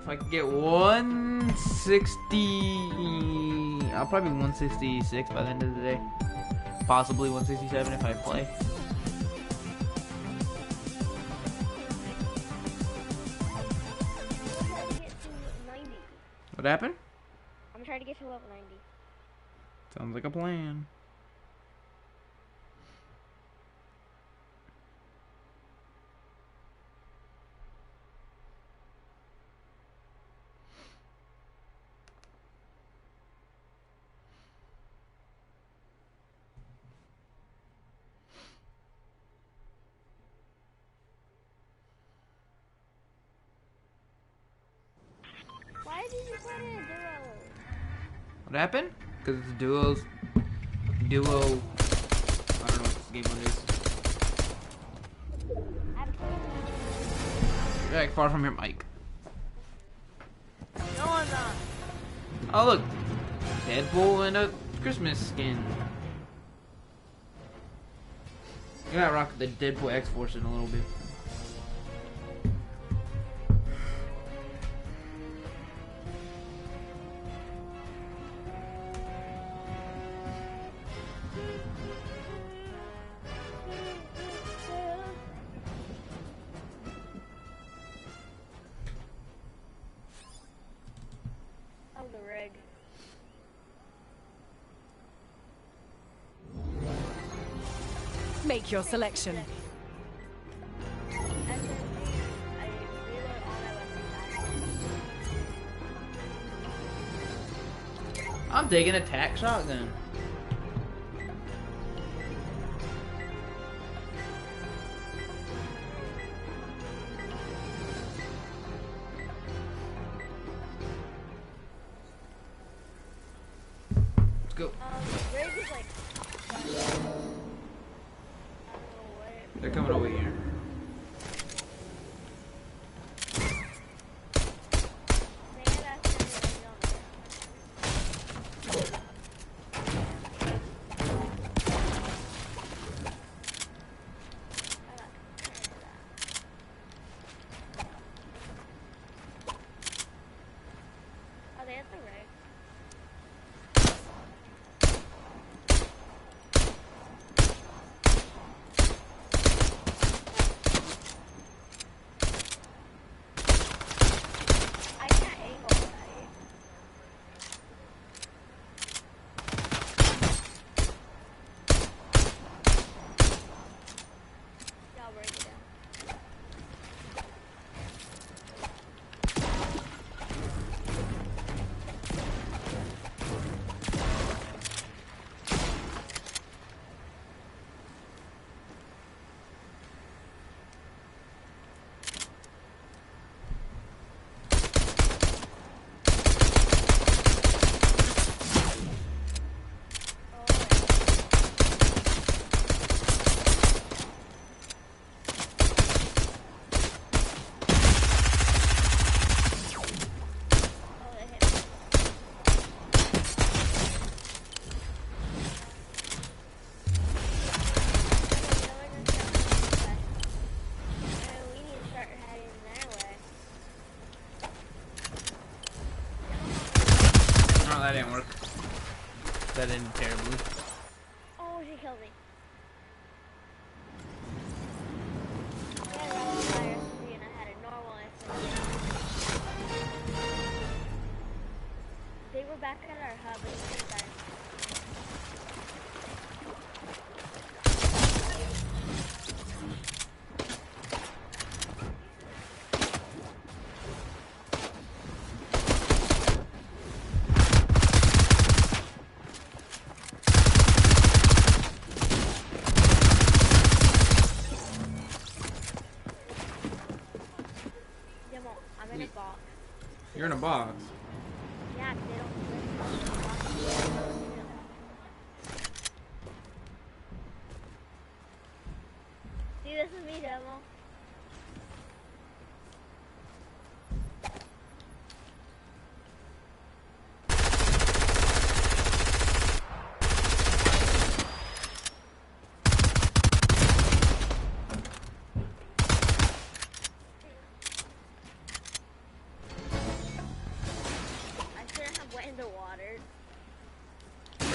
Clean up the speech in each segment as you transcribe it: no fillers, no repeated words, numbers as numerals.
If I could get 160, I'll probably 166 by the end of the day. Possibly 167 if I play. What happened? I'm trying to get to level 90. Sounds like a plan. Why did you put in a duo? What happened? Because it's duos. Duo. I don't know what this game mode is. You're like far from your mic. No, I'm not. Oh look, Deadpool and a Christmas skin. You gotta rock the Deadpool X-Force in a little bit. Make your selection. I'm taking a tac shotgun. Let's go. They're coming over here. That didn't work. That ended terribly. Oh, she killed me. They were back at our hub and we died. I'm in a box. You're in a box? Yeah, they don't. See, this is me, Demo.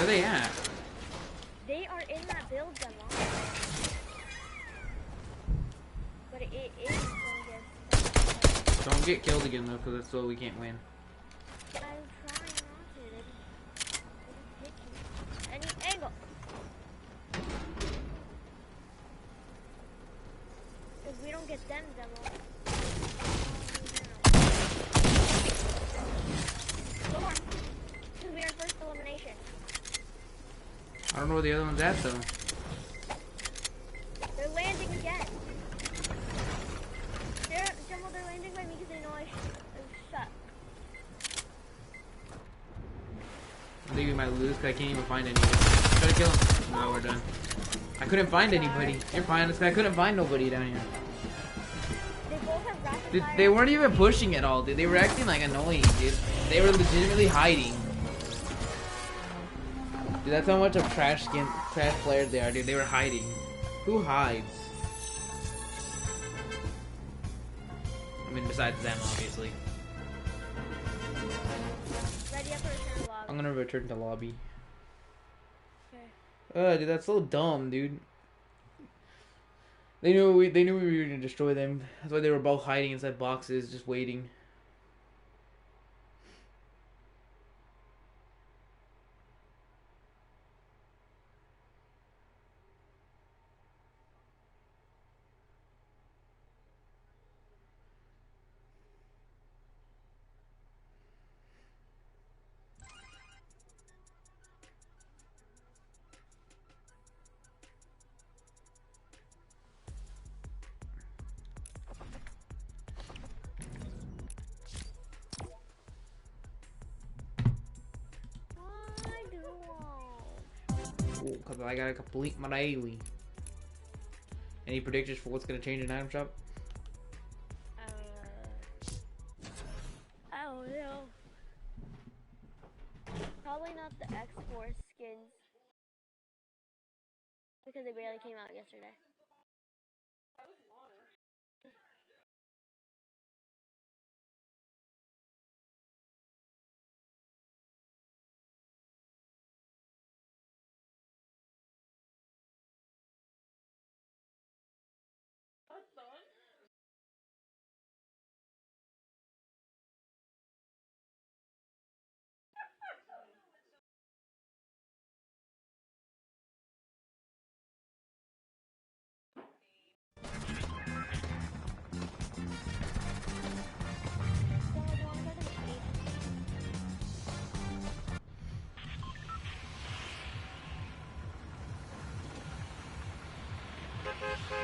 Where are they at? They are in that build demo. But it is gonna get. Don't get killed again though, because that's what we can't win. I'm trying not to. They just hit you. Any angle. Because we don't get them demo. Go on. Because we are first elimination. I don't know where the other one's at though. They're landing again. They're landing by me because they know I suck. I think we might lose because I can't even find anybody. Try to kill him. No, we're done. I couldn't find anybody. You're fine. I couldn't find nobody down here. They both have rapid Dude, fire. they weren't even pushing at all, dude. They were acting like annoying, dude. They were legitimately hiding. Dude, that's how much of trash players they are, dude. They were hiding. Who hides? I mean, besides them, obviously. Ready up for return log. I'm gonna return to lobby. Okay. Dude, that's so dumb, dude. They knew we were gonna destroy them. That's why they were both hiding inside boxes, just waiting. Because I gotta complete my daily. Any predictions for what's gonna change in item shop? I don't know. Probably not the X-Force skins. Because they barely came out yesterday.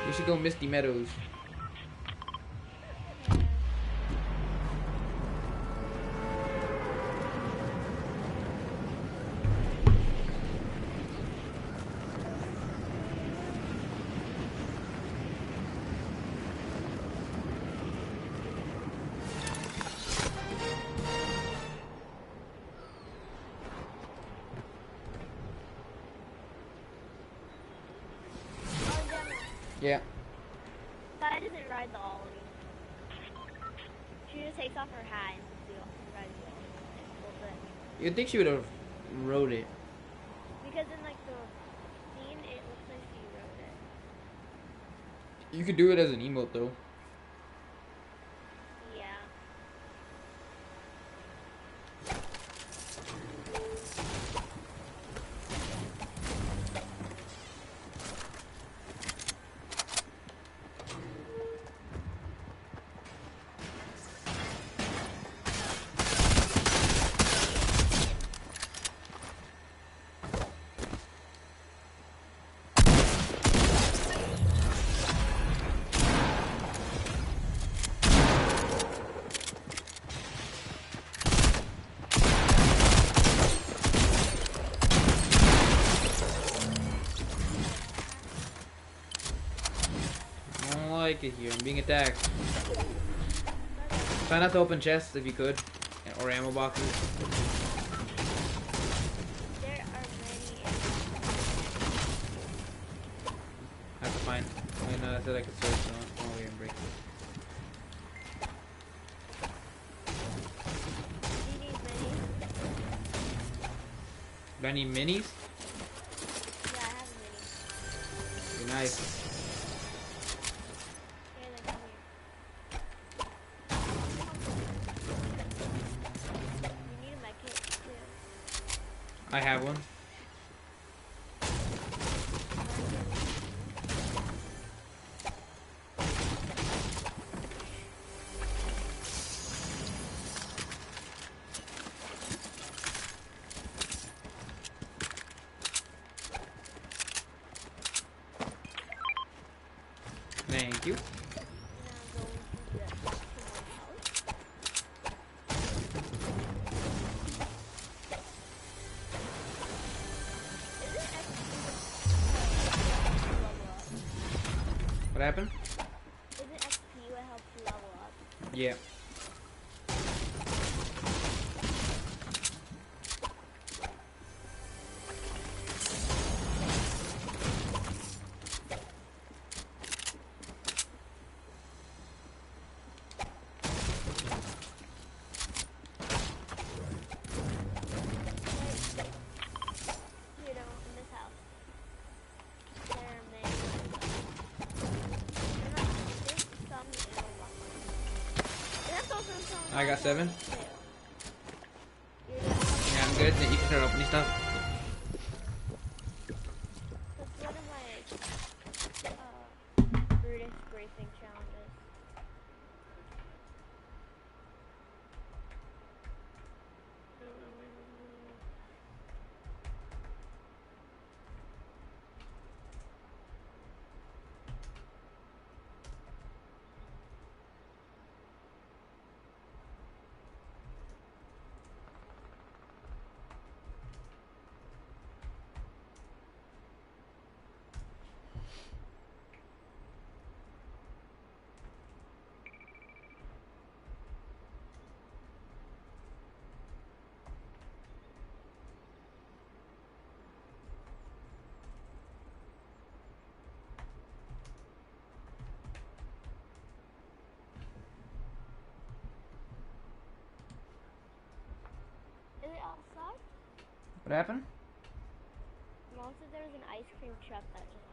We should go Misty Meadows. Yeah. But I doesn't ride the Ollie. She just takes off her hat and rides the Ollie. You'd think she would have rode it. Because in like the scene, it looks like she rode it. You could do it as an emote though. Yeah. Like it here. I'm being attacked. Try not to open chests if you could, or ammo boxes. There are many. I have to find. I mean, I said I could search, so I'll go over here and break it. Do you need many? Do I need minis? Yeah, I have a mini. Be nice. Okay, then come here. You need my kit too. I have one. Thank you. And I'm going to the house. Is it What happened? Isn't XP what helps you level up? Yeah. You know, in this house. There may there's some That's also some I got 7. too. Yeah, I'm good. Then you can start opening stuff. That's one of my British bracing challenges. Is it outside? What happened? Mom said there was an ice cream truck that just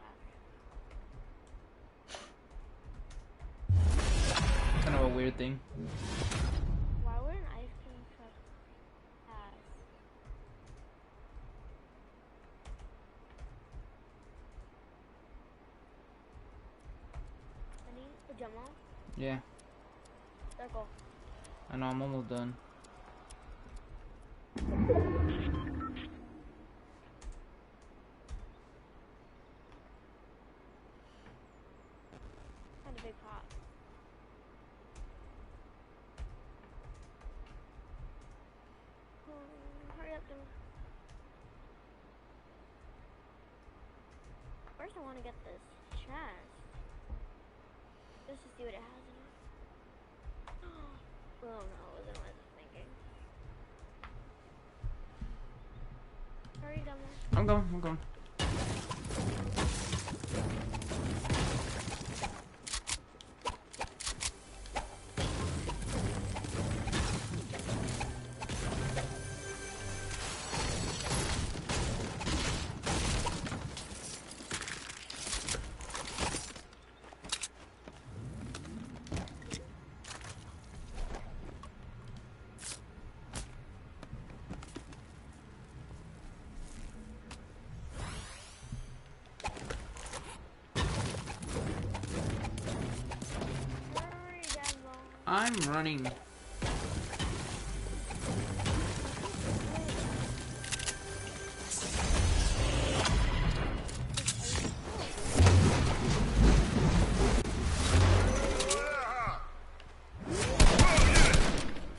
passed. Kind of a weird thing. Why would an ice cream truck pass? I need a Jamal. Yeah. Circle. I know. I'm almost done. Kind of big pot. Hurry up, Jamal. First, I want to get this chest. Just to see what it has in it. Oh no, it wasn't what I was thinking. Hurry, Jamal. I'm going. I'm going. Hurry, Jamal. I'm running.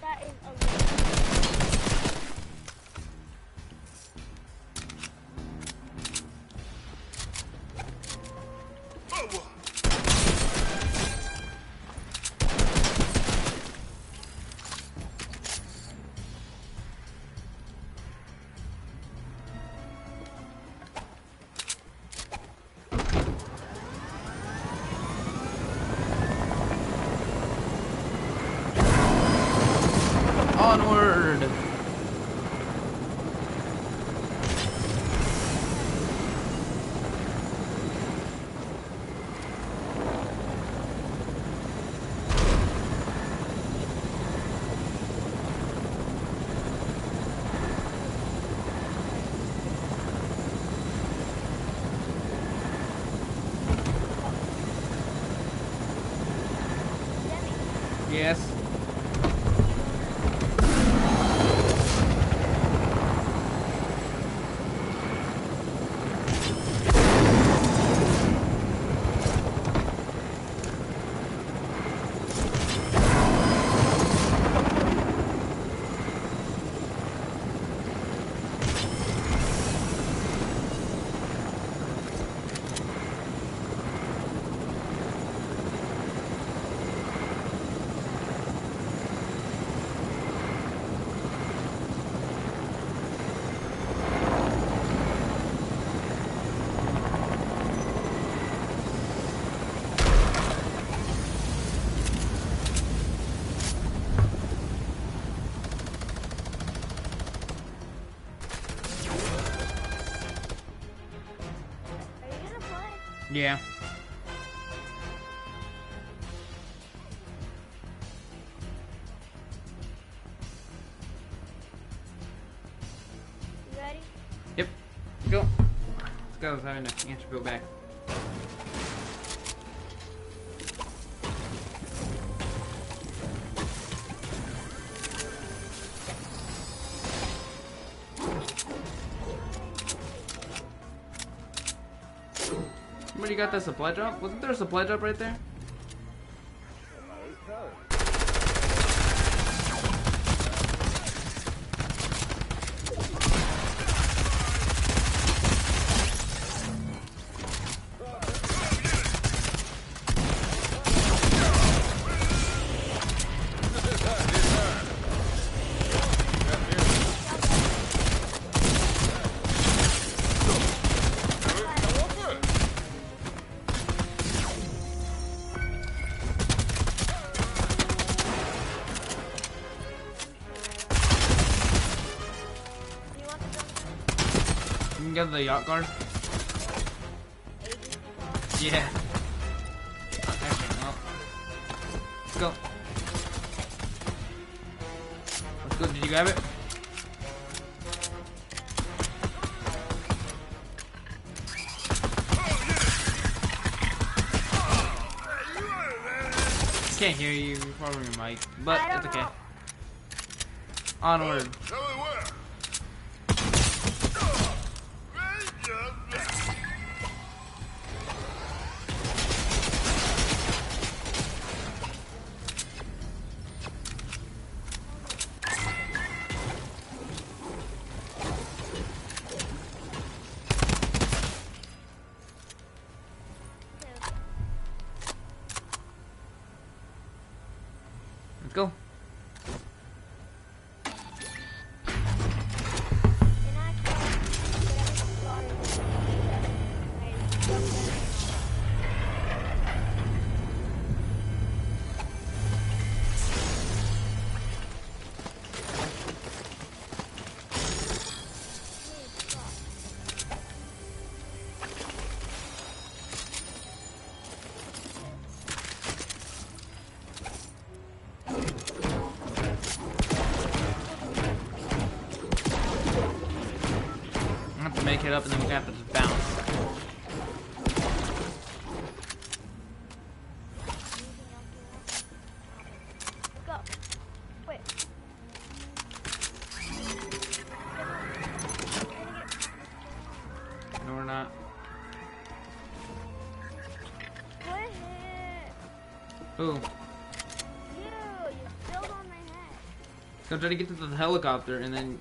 That is a little. Onward. Yeah. You ready? Yep. Go. Let's go. I was having to answer go back. Somebody got that supply drop? Wasn't there a supply drop right there? Do you want to go? You can get the yacht guard? Yeah. Actually, no. Let's go. Let's go. Did you grab it? Can't hear you. You're probably your mic, but I it's don't okay. know. Onward. Let's go. Make it up and then we have to just bounce. Go. Wait. No, we're not. Quit it. Ooh. You spilled on my head. Go try to get to the helicopter and then.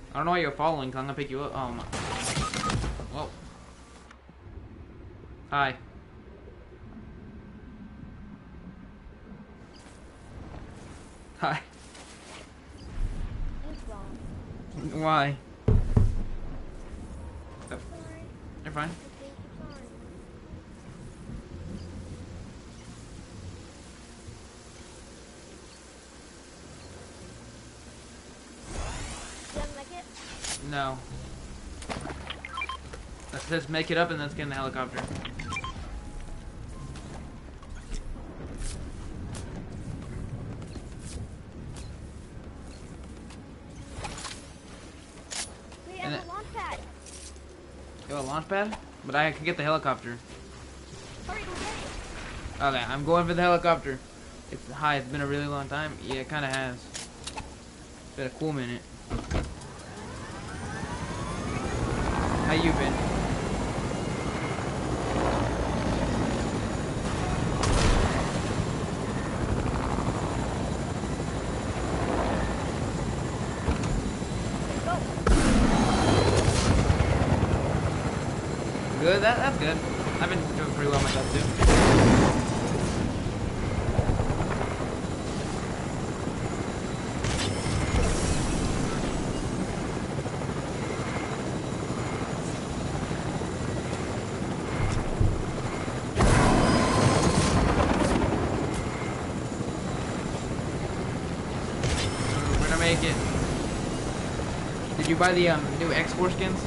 I don't know why you're following, cause I'm gonna pick you up. Oh my. Whoa. Hi. Hi. He's wrong. Why? Sorry. You're fine. I think you're sorry. Do you have a medkit? No. That says make it up and let's get in the helicopter. Wait, I And have a launch pad. You have a launch pad? But I can get the helicopter. Hurry, go get it. Okay, I'm going for the helicopter. It's high. It's been a really long time. Yeah, it kind of has. It's been a cool minute. How you been? Go. Good. That's good. I've been doing pretty well myself too. We're gonna make it. Did you buy the new X4 skins?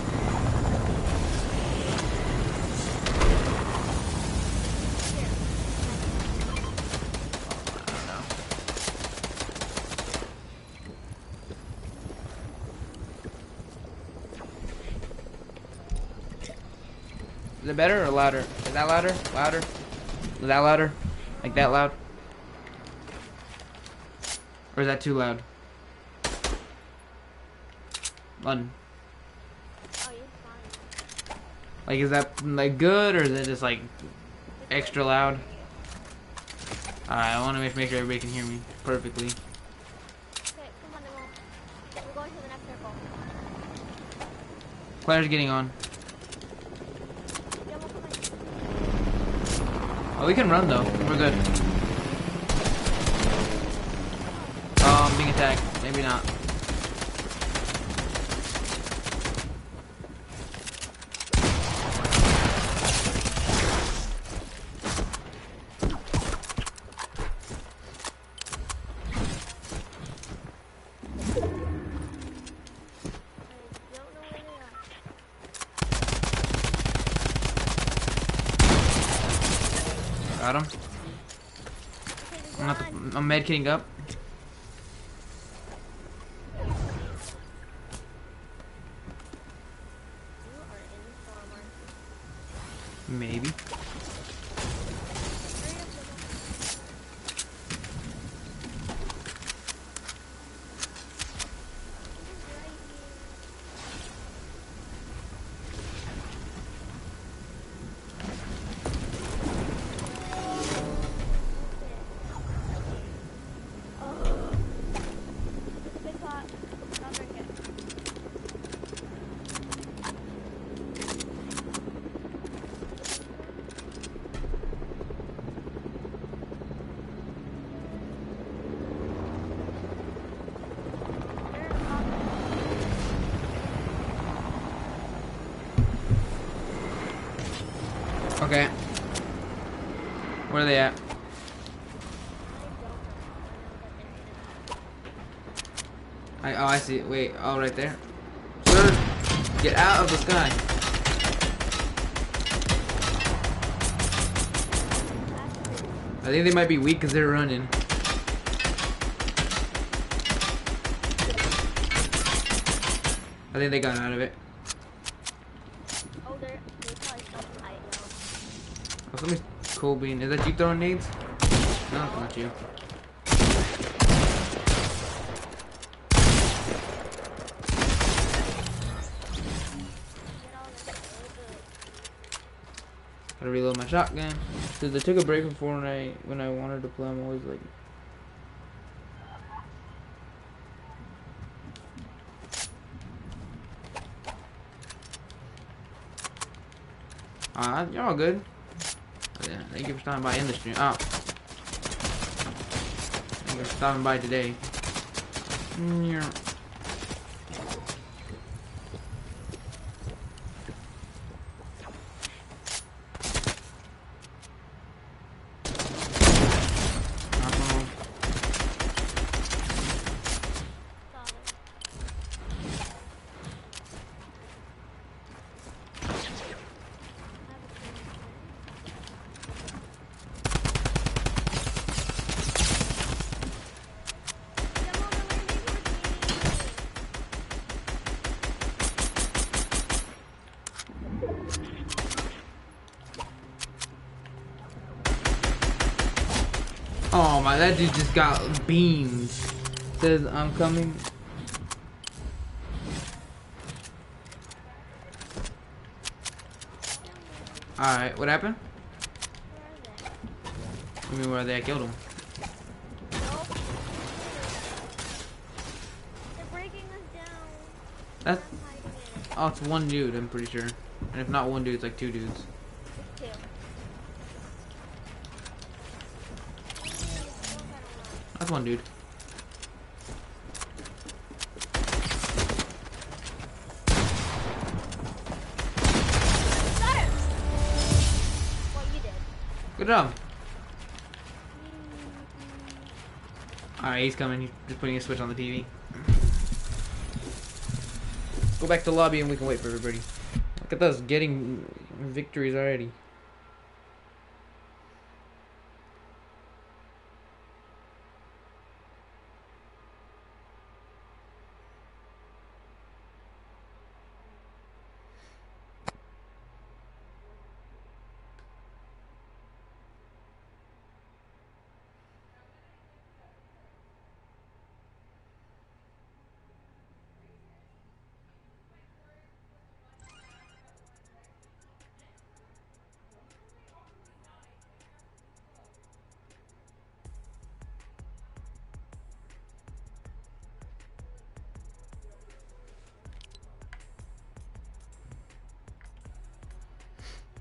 Is it better or louder? Is that louder? Louder? Is that louder? Like that loud? Or is that too loud? London. Oh, you're fine. Like, is that like good or is it just like extra loud? Alright, I want to make sure everybody can hear me perfectly. Okay, come on, Nemo. We're going to the next circle. Claire's getting on. Nemo, come in. Oh, we can run though. We're good. Oh, I'm being attacked. Maybe not. Got him. I'm med kitting up. Maybe. Okay. Where are they at? Oh, I see. Wait. Oh, right there. Sir, get out of the sky. I think they might be weak because they're running. I think they got out of it. Oh, they're probably stuck tight now. Oh, somebody's cool bean. Is that you throwing nades? No, it's not you. Gotta reload my shotgun. Cause I took a break from Fortnite when I wanted to play. I'm always like, you're all good. Yeah, thank you for stopping by in the stream. Oh, thank you for stopping by today. Yeah. Oh my, that dude just got beams. Says I'm coming. Alright, what happened? I mean, where are they? I killed him. They're breaking us down. That's, oh, it's one dude, I'm pretty sure. And if not one dude, it's like two dudes. It's two. That's one dude. What you did. Good job. Alright, he's coming. He's just putting a switch on the TV. Go back to the lobby and we can wait for everybody. Look at us getting victories already.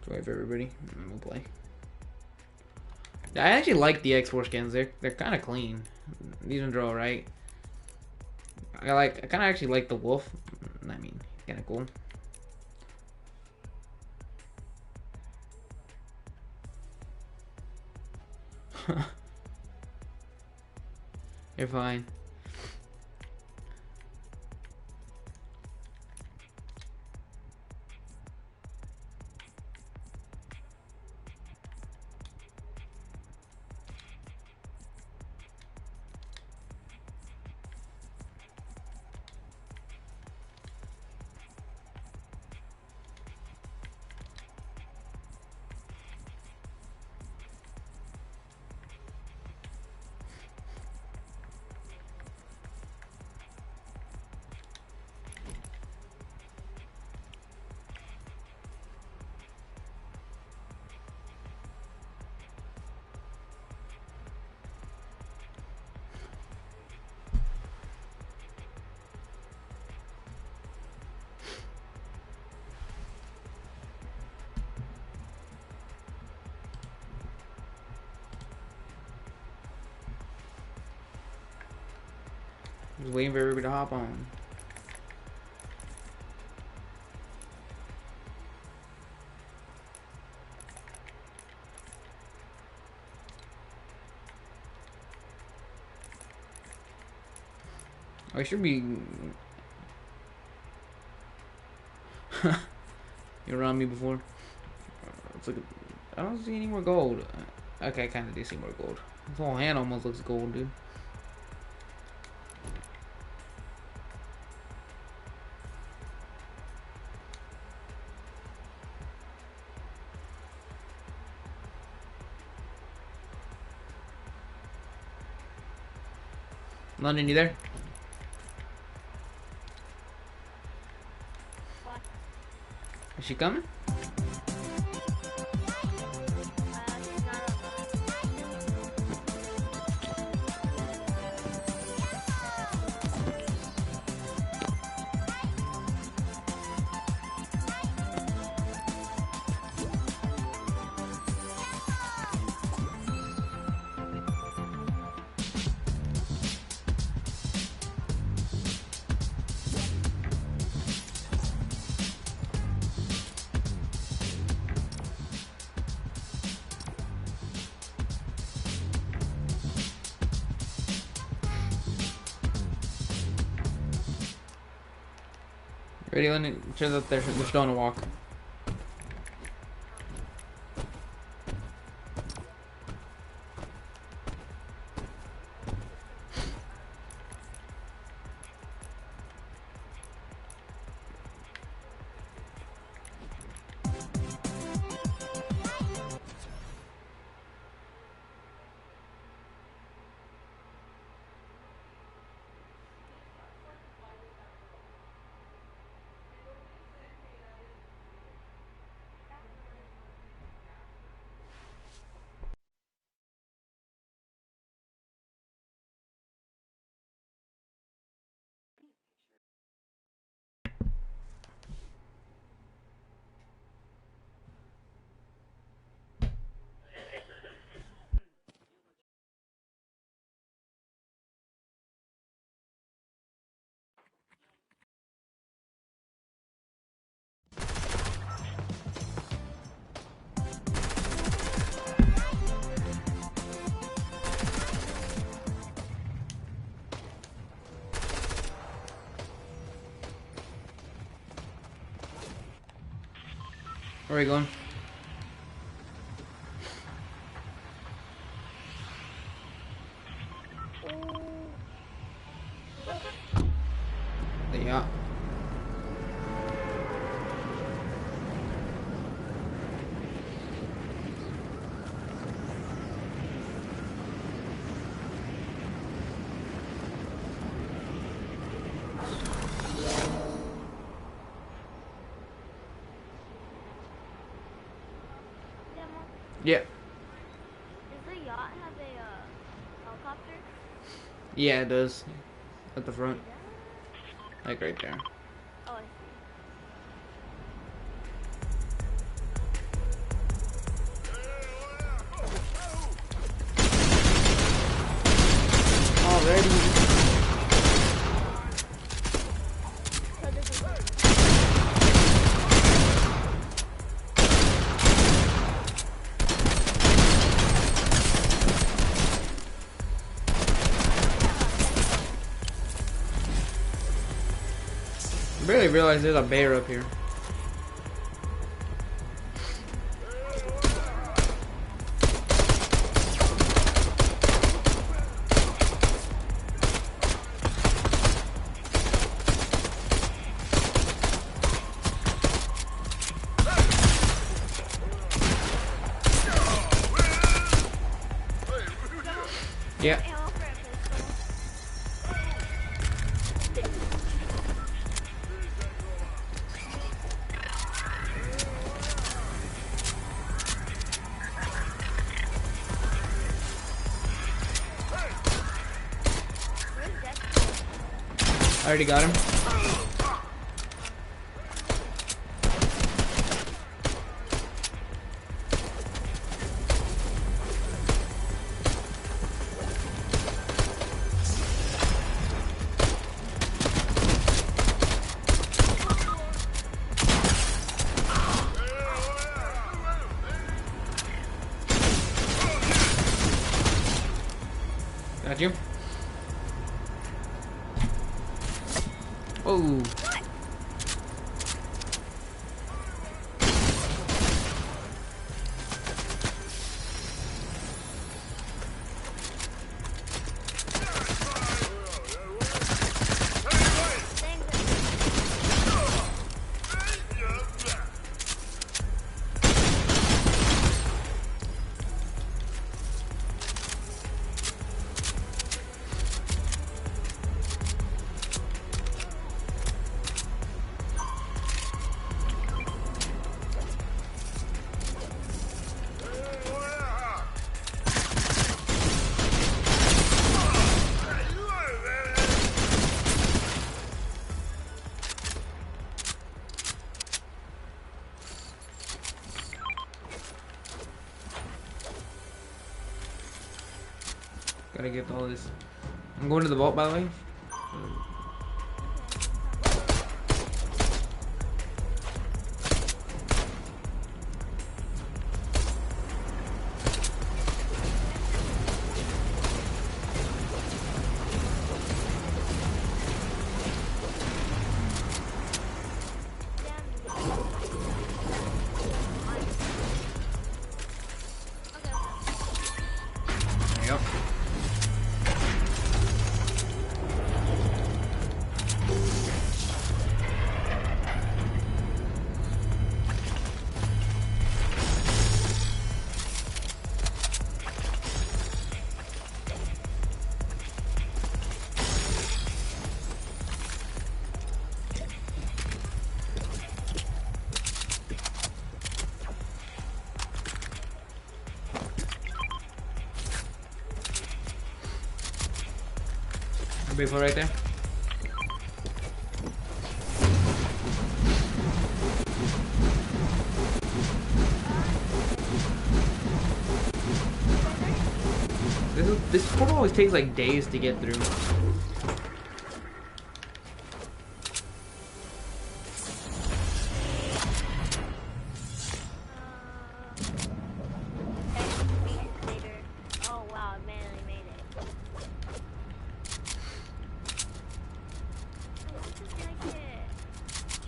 Wait for everybody. We'll play. I actually like the X4 skins. They're kind of clean. These ones are alright. I kind of actually like the wolf. I mean, kind of cool. You're fine. Just waiting for everybody to hop on. I should be. You around me before? It's like I don't see any more gold. Okay, I kind of do see more gold. This whole hand almost looks gold, dude. London, you there? What? Is she coming? She's not online. Ready, London? Turns out they're still on a walk. Where are you going? Yeah. Yeah. Does the yacht have a helicopter? Yeah, it does. At the front. Yeah. Like right there. Oh, I ready. So this is I barely realized there's a bear up here. Yeah. ammo for a pistol. Where's Dexter? I already got him. Got you. Oh. Gotta get all this. I'm going to the vault, by the way. Yep. Before right there. This portal always takes like days to get through. Oh wow, I manly made it.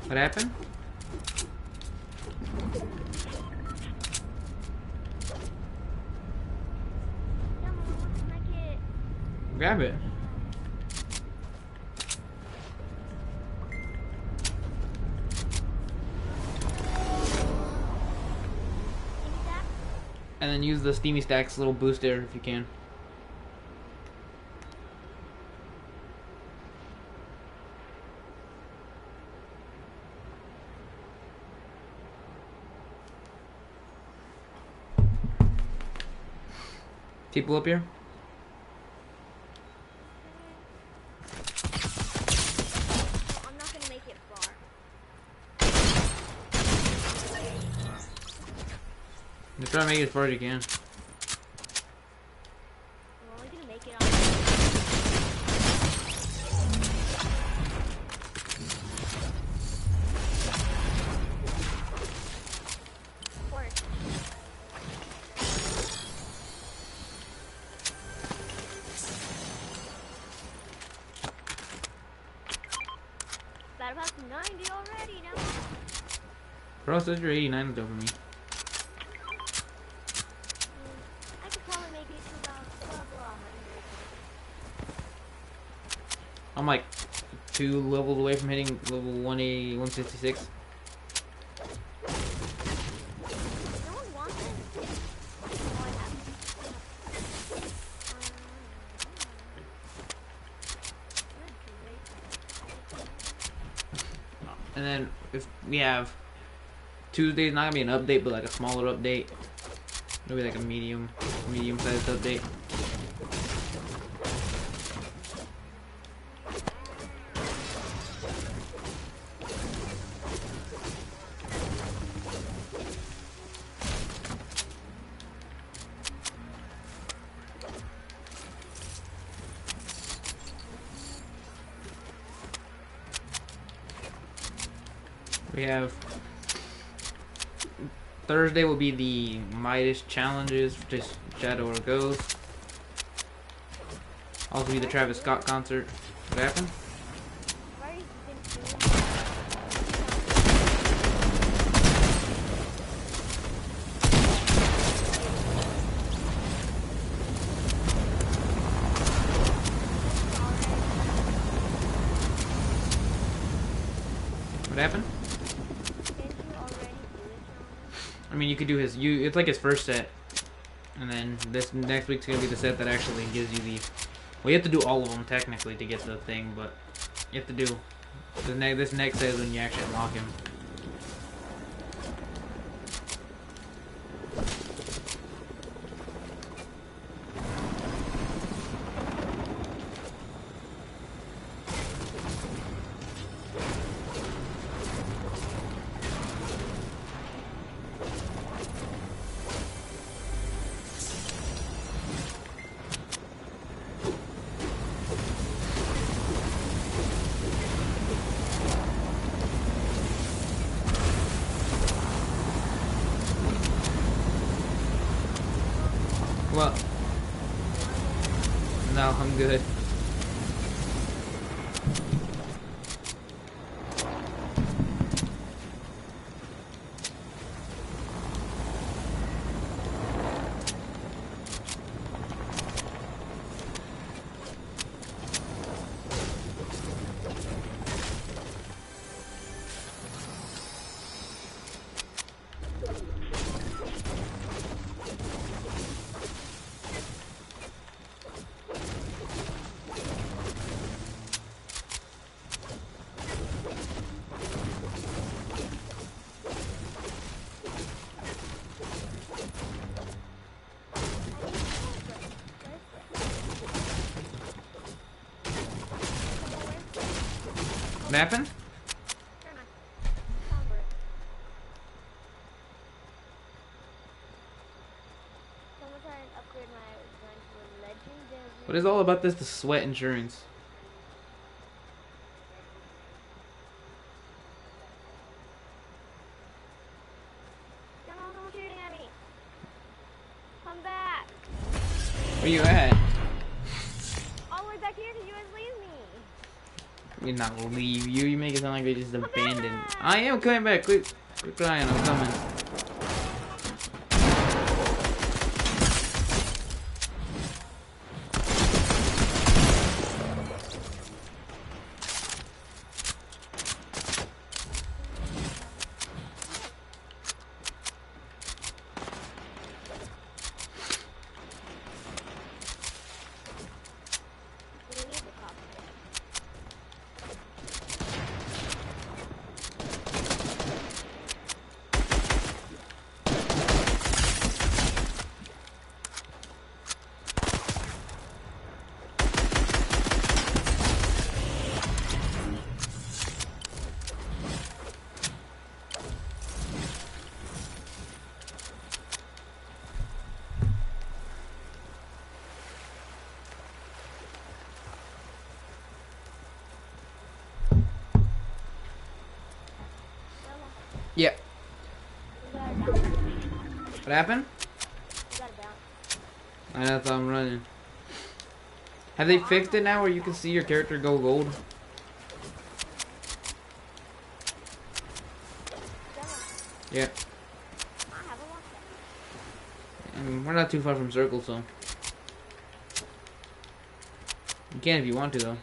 What happened? Grab it. And then use the Steamy Stacks little booster if you can. People up here? I'm not gonna make it far. Just try to make it as far as you can. I'm only gonna make it on. Cross says you're 89 over me. I could probably make it to about 100. I'm like 2 levels away from hitting level 166. No one wants it? Oh, I have it. And then if we have Tuesday's not gonna be an update, but like a smaller update. Maybe like a medium-sized update. We have Thursday will be the Midas challenges, just Shadow or Ghost. Also be the Travis Scott concert. What happened? Why are you thinking? What happened? Didn't you already do it, I mean, you could do his. It's like his first set, and then this next week's gonna be the set that actually gives you the. Well, you have to do all of them technically to get the thing, but you have to do this next set is when you actually unlock him. Well, no, I'm good. What happened? What is all about this? The sweat insurance. Don't shooting at me. Come back. Where you at? All the way back here because you guys leave me. We're not gonna leave you. You make it sound like they just abandoned. I am coming back. Quit crying. I'm coming. Yep. What happened? That's how I'm running. Have they fixed it now where you can see your character go gold? Yeah. I have a lockpick. And we're not too far from Circle, so you can if you want to, though.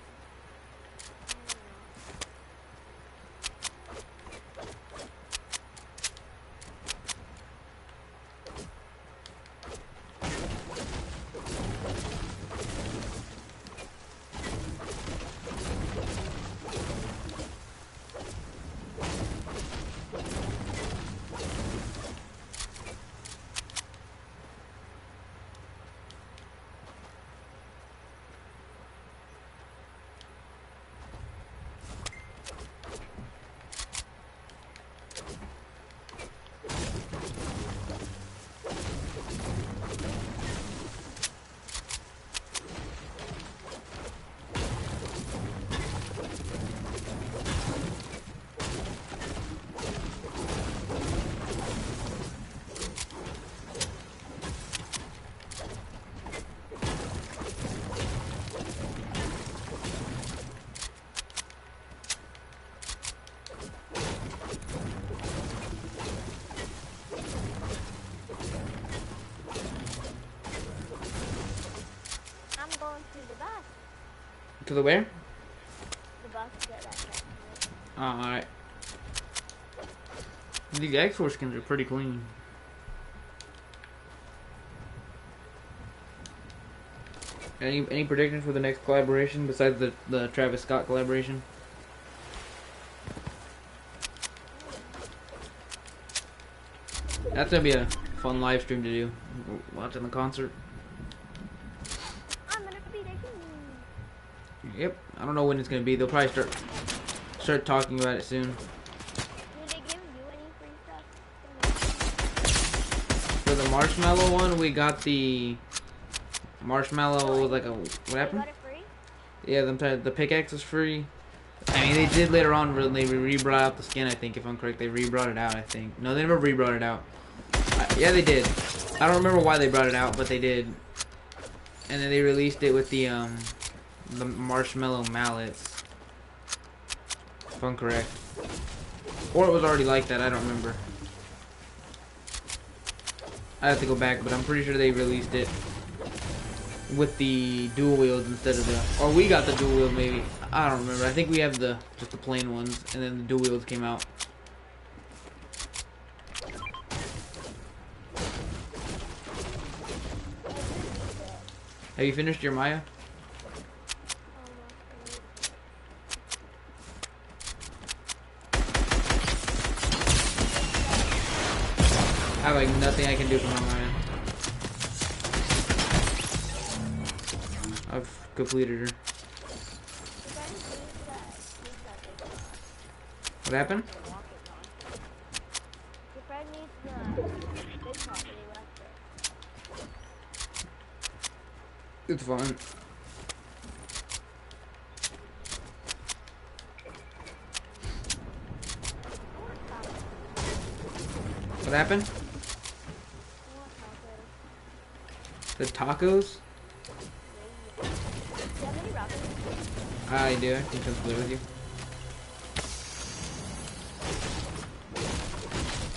I'm going to the bus. To the where? The bus to get that check. Oh, alright. These X4 skins are pretty clean. Any predictions for the next collaboration besides the Travis Scott collaboration? That's gonna be a fun live stream to do. Watching the concert. I'm gonna be there. Yep. I don't know when it's gonna be. They'll probably start talking about it soon. Did they give you any free stuff? For the marshmallow one, we got the marshmallow with like a what You happened? got it free? Yeah, the pickaxe is free. I mean, they did later on. They re-brought out the skin. I think, if I'm correct, they re-brought it out. I think. No, they never re-brought it out. Yeah, they did. I don't remember why they brought it out, but they did. And then they released it with the marshmallow mallets, if I'm correct. Or it was already like that. I don't remember. I have to go back, but I'm pretty sure they released it with the dual wields instead of the. Or we got the dual wield, maybe. I don't remember. I think we have just the plain ones, and then the dual wields came out. Have you finished your Maya? I have like nothing I can do for my Maya. I've completed her. What happened? Your friend needs the big property left there. It's fine. What happened? The tacos? Do you have any rockets? I do. I can come play with you.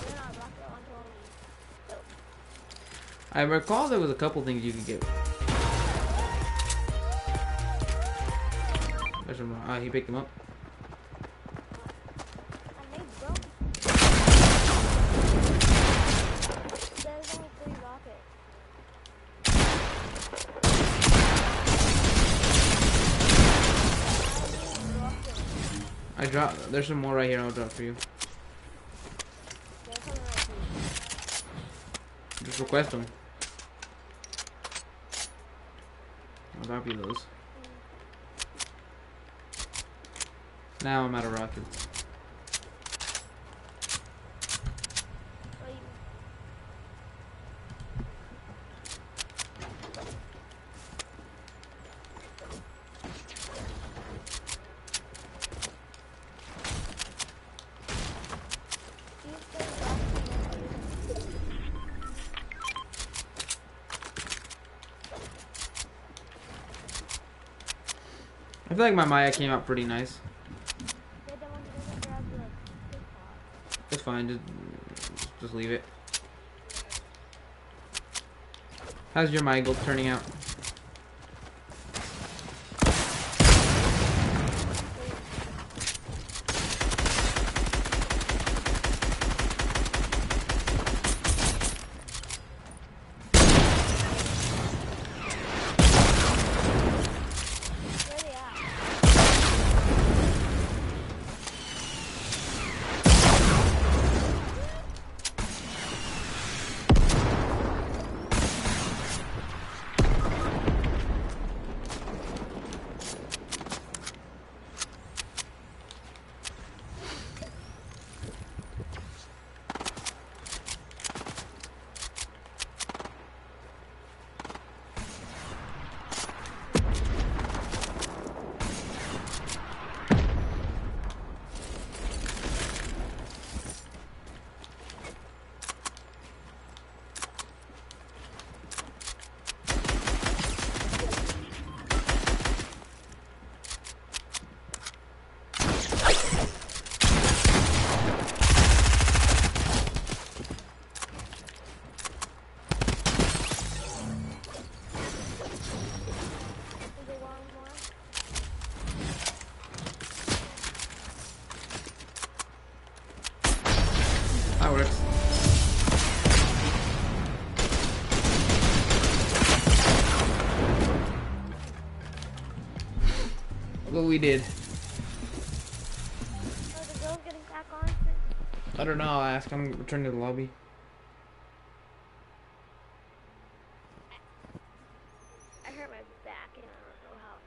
They're not rocket launcher. I recall there was a couple things you could get. There's some. He picked them up. I made bro. There's only 3 rockets. I dropped. There's some more right here. I'll drop for you. They're coming right to you. Just request them. I'll drop you those. Now I'm out of rockets. Well, you- you still rockets. I feel like my Maya came out pretty nice. Yeah, then when you doesn't grab the big pot. It's fine. Just leave it. How's your Michael turning out? That works. Look what we did. Oh, the girl's getting back on. I don't know, I'll ask. I'm returning to the lobby. I hurt my back and I don't know how.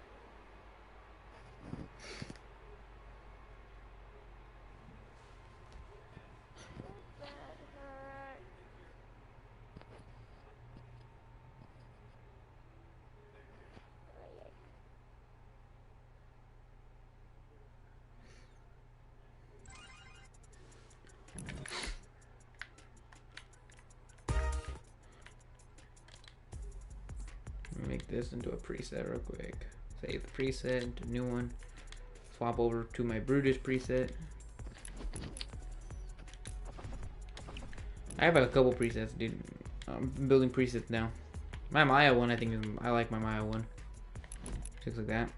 That hurt. Make this into a preset real quick. Save the preset into a new one. Swap over to my Brutish preset. I have a couple presets, dude. I'm building presets now. My Maya one, I think, I like my Maya one. Looks like that.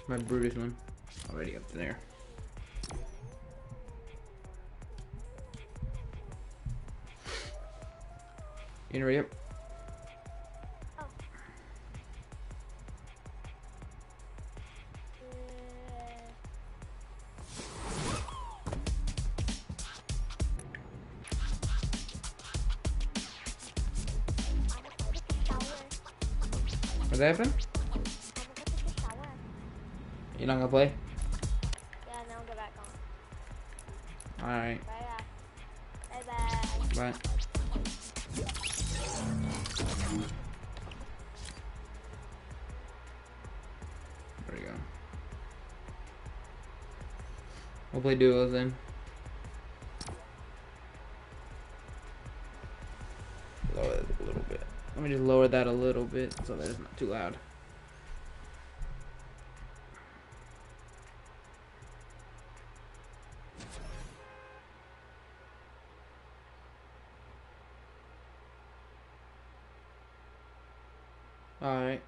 My Brutus one already up there. You ready up? Oh. What's happening? You not gonna play? Yeah, now I'll go back on. Alright. Bye bye. Bye. There we go. We'll play duos then. Lower that a little bit. Let me just lower that a little bit so that it's not too loud. Alright.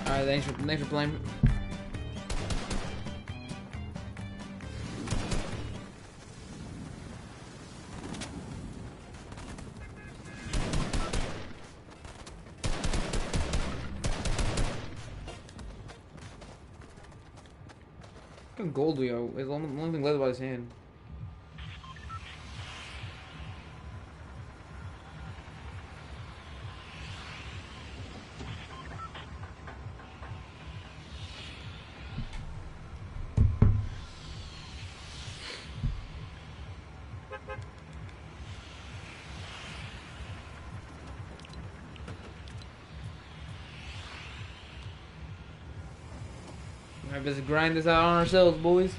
Alright, thanks for playing. Look how gold we are. It's the only thing left about his hand. Alright, let's grind this out on ourselves, boys.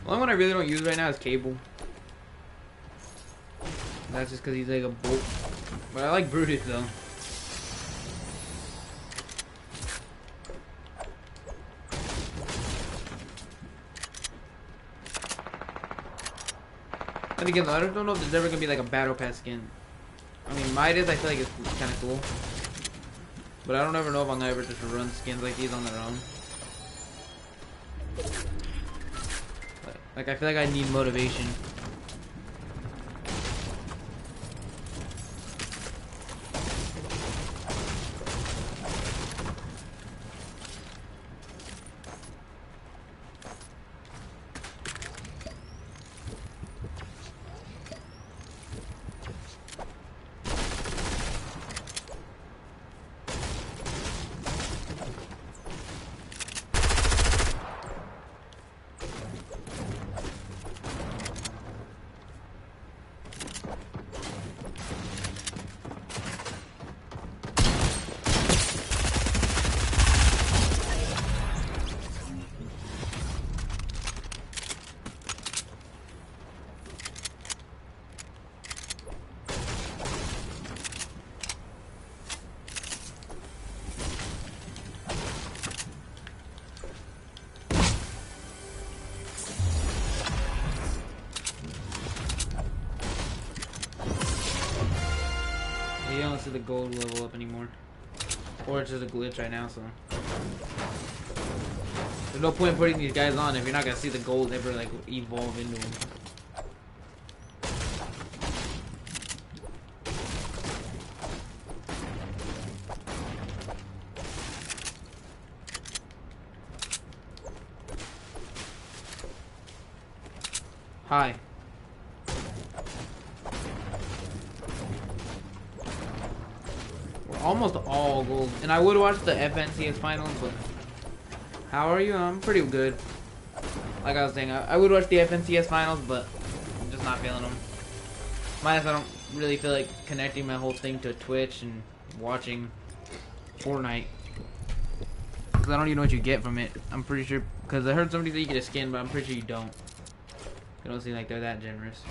The only one I really don't use right now is Cable. That's just because he's like a bolt. But I like Brutus though. And again, though, I don't know if there's ever gonna be like a battle pass skin. I mean, Midas, I feel like it's kind of cool. But I don't ever know if I'm gonna ever just run skins like these on their own. Like, I feel like I need motivation. You don't see the gold level up anymore. Or it's just a glitch right now, so. There's no point in putting these guys on if you're not gonna see the gold ever like evolve into them. Hi. We're almost all gold. And I would watch the FNCS finals, but how are you? I'm pretty good. Like I was saying, I would watch the FNCS finals, but I'm just not feeling them. Minus I don't really feel like connecting my whole thing to Twitch and watching Fortnite. Because I don't even know what you get from it. I'm pretty sure, because I heard somebody say you get a skin, but I'm pretty sure you don't. They don't seem like they're that generous.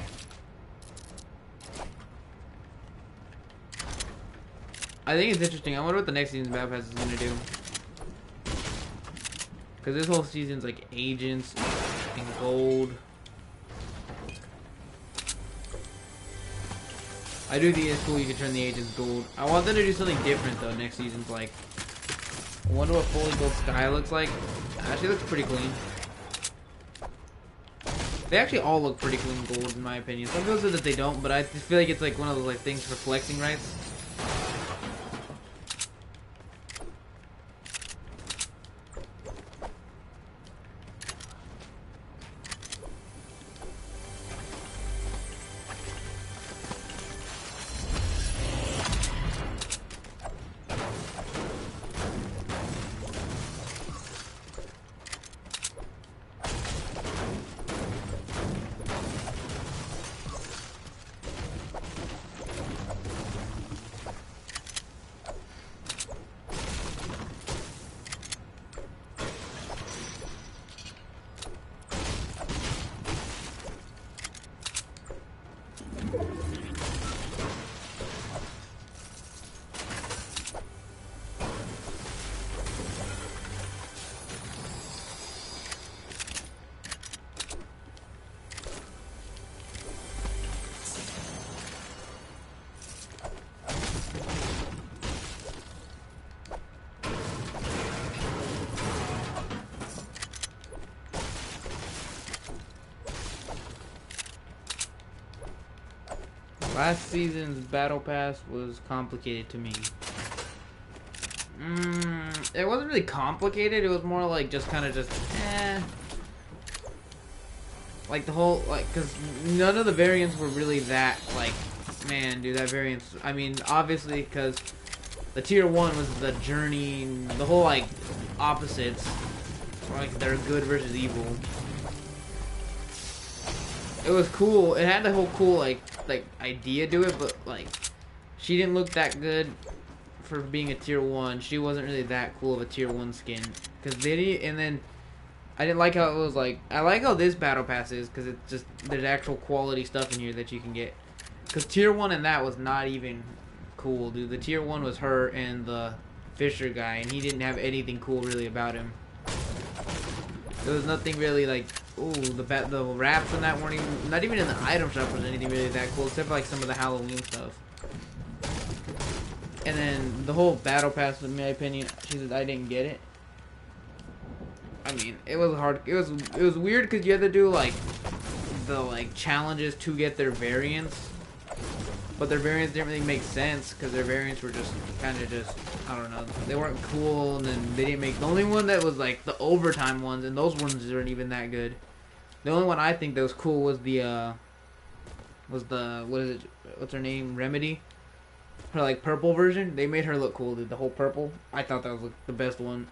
I think it's interesting. I wonder what the next season's battle pass is gonna do. Because this whole season's like agents and gold. I do think it's cool you can turn the agents gold. I want them to do something different though next season's like. I wonder what fully gold sky looks like. Actually looks pretty clean. They actually all look pretty clean gold in my opinion. Some people say that they don't, but I just feel like it's like one of those like things for flexing rights. Last season's battle pass was complicated to me. It wasn't really complicated. It was more like just kind of just like the whole because none of the variants were really that like, man, dude, that variance. I mean, obviously because the tier 1 was the journey, the whole like opposites, like they're good versus evil. It was cool. It had the whole cool like idea to it, but like she didn't look that good for being a tier 1. She wasn't really that cool of a tier 1 skin because they didn't. And then I didn't like how it was like. I like how this battle pass is because it's just there's actual quality stuff in here that you can get. Because tier 1 and that was not even cool, dude. The tier 1 was her and the Fisher guy, and he didn't have anything cool really about him. There was nothing really like, ooh, the wraps on that weren't even, not even in the item shop was anything really that cool, except for like some of the Halloween stuff. And then the whole battle pass, in my opinion, I didn't get it. I mean, it was hard. It was weird because you had to do like the like challenges to get their variants, but their variants didn't really make sense because their variants were just kind of just, I don't know, they weren't cool, and then they didn't make, the only one that was like the overtime ones, and those ones aren't even that good. The only one I think that was cool was the what is it, what's her name, Remedy, her like purple version. They made her look cool, dude. The whole purple, I thought that was like, the best one.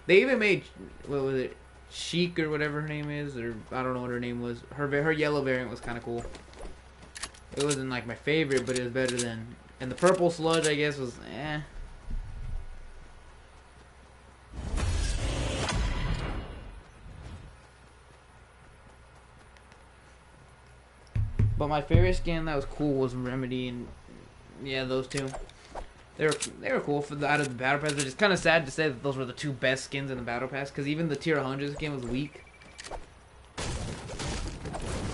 They even made, what was it, Chic or whatever her name is, or I don't know what her name was, her yellow variant was kind of cool. It wasn't like my favorite, but it was better than, and the purple sludge I guess was But my favorite skin that was cool was Remedy, and yeah, those two. They were cool for out of the battle pass. It's just kind of sad to say that those were the two best skins in the battle pass, because even the tier 100 skin was weak.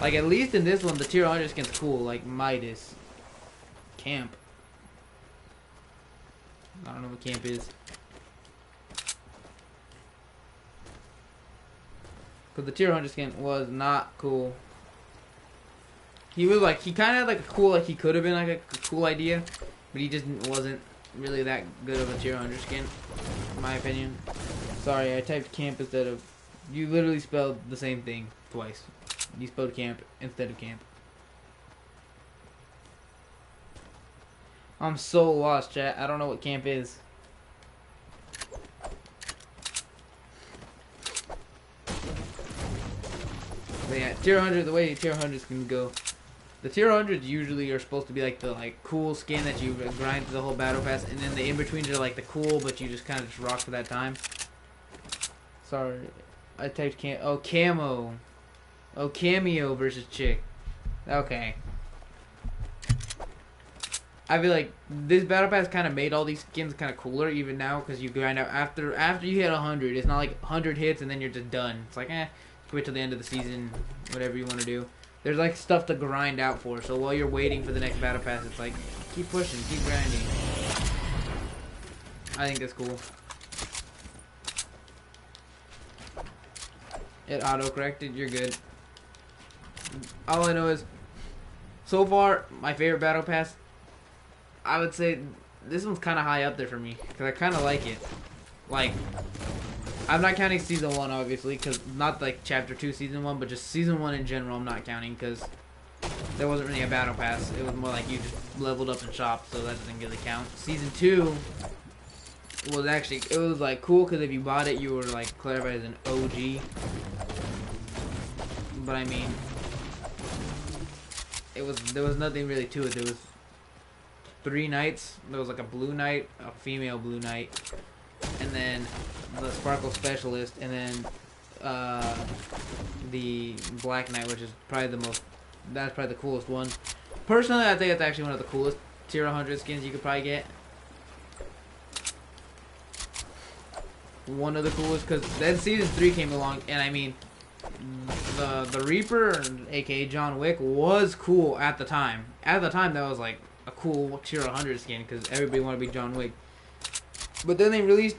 Like at least in this one, the tier 100 skin's cool. Like Midas, Camp. I don't know what Camp is. But the tier 100 skin was not cool. He was like, he kind of had like a cool, like he could have been like a cool idea, but he just wasn't really that good of a tier 100 skin, in my opinion. Sorry, I typed Camp instead of, you literally spelled the same thing twice. You spelled Camp instead of Camp. I'm so lost, chat. I don't know what Camp is. But yeah, tier 100, the way tier 100s can go. The tier 100s usually are supposed to be like the cool skin that you grind through the whole battle pass, and then the in-betweens are like the cool, but you just kind of just rock for that time. Sorry, I typed Cam. Oh, Camo. Oh, Cameo versus Chick. Okay. I feel like this battle pass kind of made all these skins kind of cooler even now, because you grind out after you hit 100. It's not like 100 hits and then you're just done. It's like wait till the end of the season, whatever you want to do. There's like stuff to grind out for, so while you're waiting for the next battle pass, it's like keep pushing, keep grinding. I think that's cool. It auto-corrected, you're good. All I know is, so far, my favorite battle pass, I would say this one's kind of high up there for me, because I kind of like it. Like, I'm not counting Season 1, obviously, because not like Chapter 2 Season 1, but just Season 1 in general I'm not counting, because there wasn't really a battle pass. It was more like you just leveled up and shopped, so that doesn't really count. Season 2 was actually, it was like cool, because if you bought it, you were like clarified as an OG. But I mean, there was nothing really to it. There was 3 knights. There was like a blue knight, a female blue knight, and then the sparkle specialist, and then the black knight, which is probably that's probably the coolest one. Personally, I think it's actually one of the coolest tier 100 skins you could probably get. One of the coolest, because then Season 3 came along, and I mean, the Reaper, aka John Wick, was cool at the time. At the time, that was like a cool tier 100 skin, because everybody wanted to be John Wick. But then they released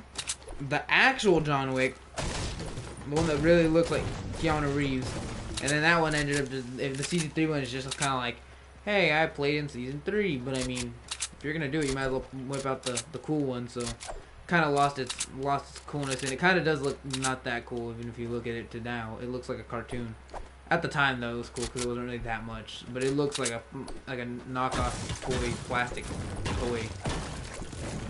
the actual John Wick, the one that really looks like Keanu Reeves, and then that one ended up just, the Season 3 one is just kind of like, hey, I played in season 3, but I mean, if you're gonna do it, you might as well whip out the cool one. So, kind of lost its coolness, and it kind of does look not that cool, even if you look at it to now. It looks like a cartoon. At the time, though, it was cool because it wasn't really that much, but it looks like a knockoff toy, plastic toy.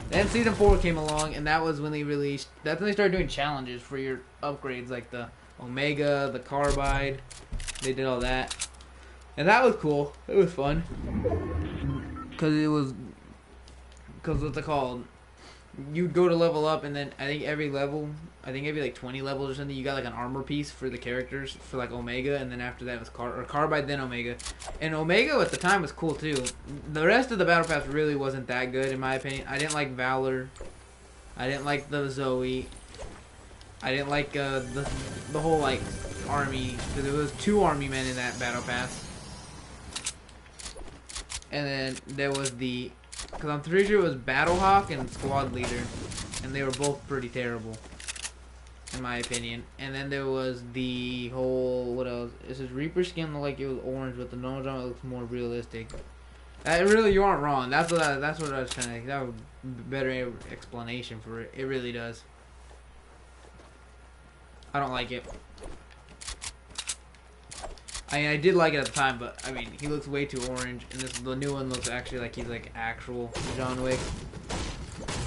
Then season 4 came along, and that was when they released. That's when they started doing challenges for your upgrades, like the Omega, the Carbide. They did all that, and that was cool. It was fun because what's it called? You'd go to level up, and then I think every like 20 levels or something, you got like an armor piece for the characters for like Omega, and then after that was Carbide, then Omega. And Omega at the time was cool too. The rest of the Battle Pass really wasn't that good in my opinion. I didn't like Valor. I didn't like the Zoe. I didn't like the whole like army, because there was 2 army men in that Battle Pass. And then there was because I'm pretty sure it was Battlehawk and Squad Leader, and they were both pretty terrible, in my opinion. And then there was the whole, what else? It says Reaper skin looked like it was orange, but the normal drama looks more realistic. Really, you aren't wrong. That's what I was trying to. That would be a better explanation for it. It really does. I don't like it. I mean, I did like it at the time, but I mean, he looks way too orange, and the new one looks actually like he's like actual John Wick.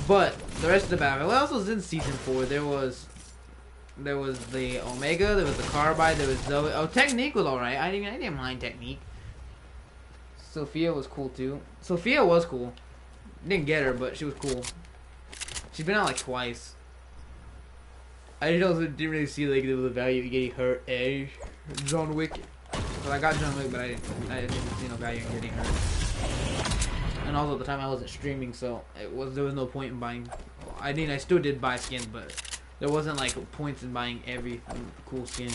But the rest of the battle, what else was in season 4? There was the Omega, there was the Carbide, there was Zoe. Oh, Technique was alright. I didn't mind Technique. Sophia was cool too. Sophia was cool. Didn't get her, but she was cool. She's been out like twice. I also didn't really see like the value of getting her a John Wick. Well, I got John Wick, but I didn't see no value in getting her. And also at the time I wasn't streaming, so there was no point in buying. I still did buy skins, but there wasn't like points in buying every cool skin.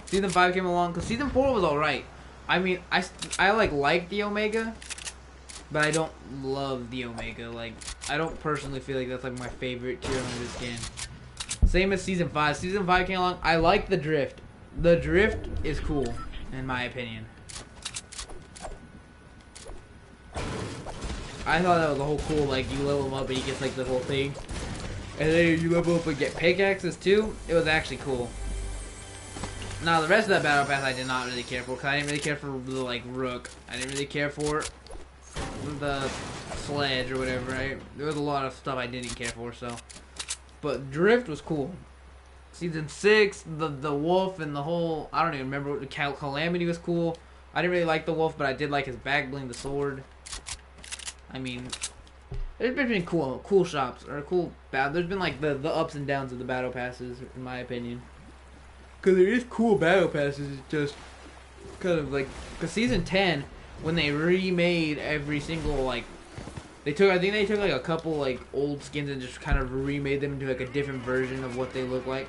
Season 5 came along, because Season 4 was alright. I mean, I like the Omega, but I don't love the Omega. Like, I don't personally feel like that's like my favorite tier 100 skin. Same as Season 5. Season 5 came along. I like the Drift. The Drift is cool, in my opinion. I thought that was a whole cool, like, you level him up and he gets like the whole thing. And then you level up and get pickaxes too. It was actually cool. Now, the rest of that Battle Pass I did not really care for, because I didn't really care for the, like, Rook. I didn't really care for the Sledge or whatever, right? There was a lot of stuff I didn't care for, so. But Drift was cool. Season 6, the Wolf and the whole, I don't even remember what, the Calamity was cool. I didn't really like the Wolf, but I did like his back bling, the sword. I mean, there's been cool shops, or cool battle. There's been like the ups and downs of the Battle Passes, in my opinion. Because there is cool Battle Passes, it's just kind of like, because Season 10, when they remade every single, like, I think they took like a couple like old skins and just kind of remade them into like a different version of what they look like.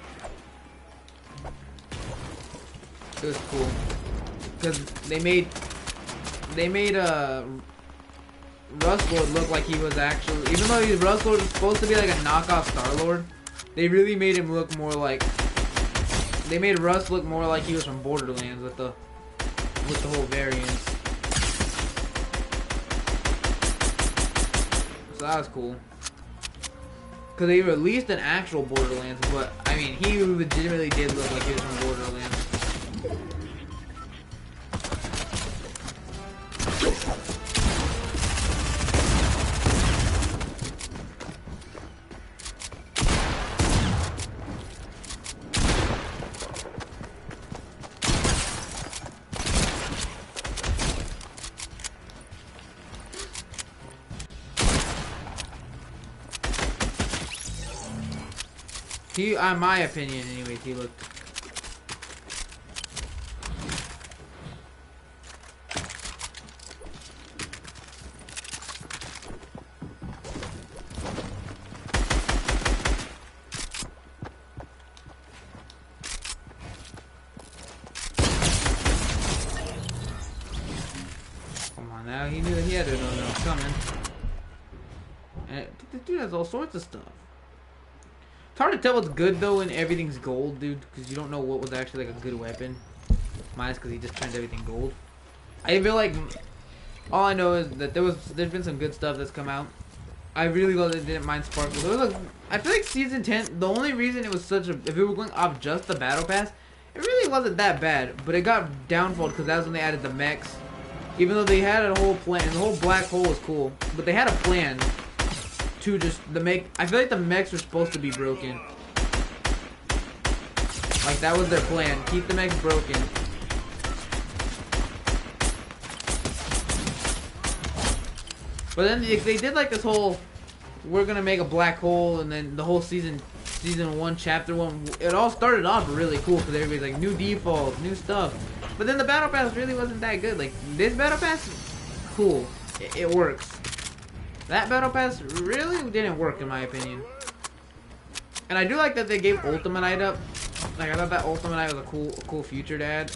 It was cool because they made Rustlord look like he was actually, even though Rustlord was supposed to be like a knockoff Star-Lord, they really made him look more like, they made Russ look more like he was from Borderlands with the whole variants. So that was cool. Because they released an actual Borderlands, but, I mean, he legitimately did look like he was from Borderlands. In my opinion, anyways, he looked. Come on now, he knew that he had to know that was coming. And this dude has all sorts of stuff. hard to tell what's good though when everything's gold, dude, because you don't know what was actually like a good weapon. Minus because he just turned everything gold. I feel like all I know is that there's been some good stuff that's come out. I really didn't mind Sparkle. There was I feel like Season 10, the only reason it was such a, if we were going off just the Battle Pass, it really wasn't that bad. But it got downfalled because that was when they added the mechs. Even though they had a whole plan, and the whole black hole was cool. But they had a plan to just, I feel like the mechs were supposed to be broken. Like that was their plan, keep the mechs broken. But then they did like this whole, we're gonna make a black hole, and then the whole season 1, chapter 1, it all started off really cool because everybody's like new defaults, new stuff. But then the battle pass really wasn't that good. Like this battle pass, cool, it works. That battle pass really didn't work in my opinion. And I do like that they gave Ultimate Knight up. Like I thought that Ultimate Knight was a cool feature to add.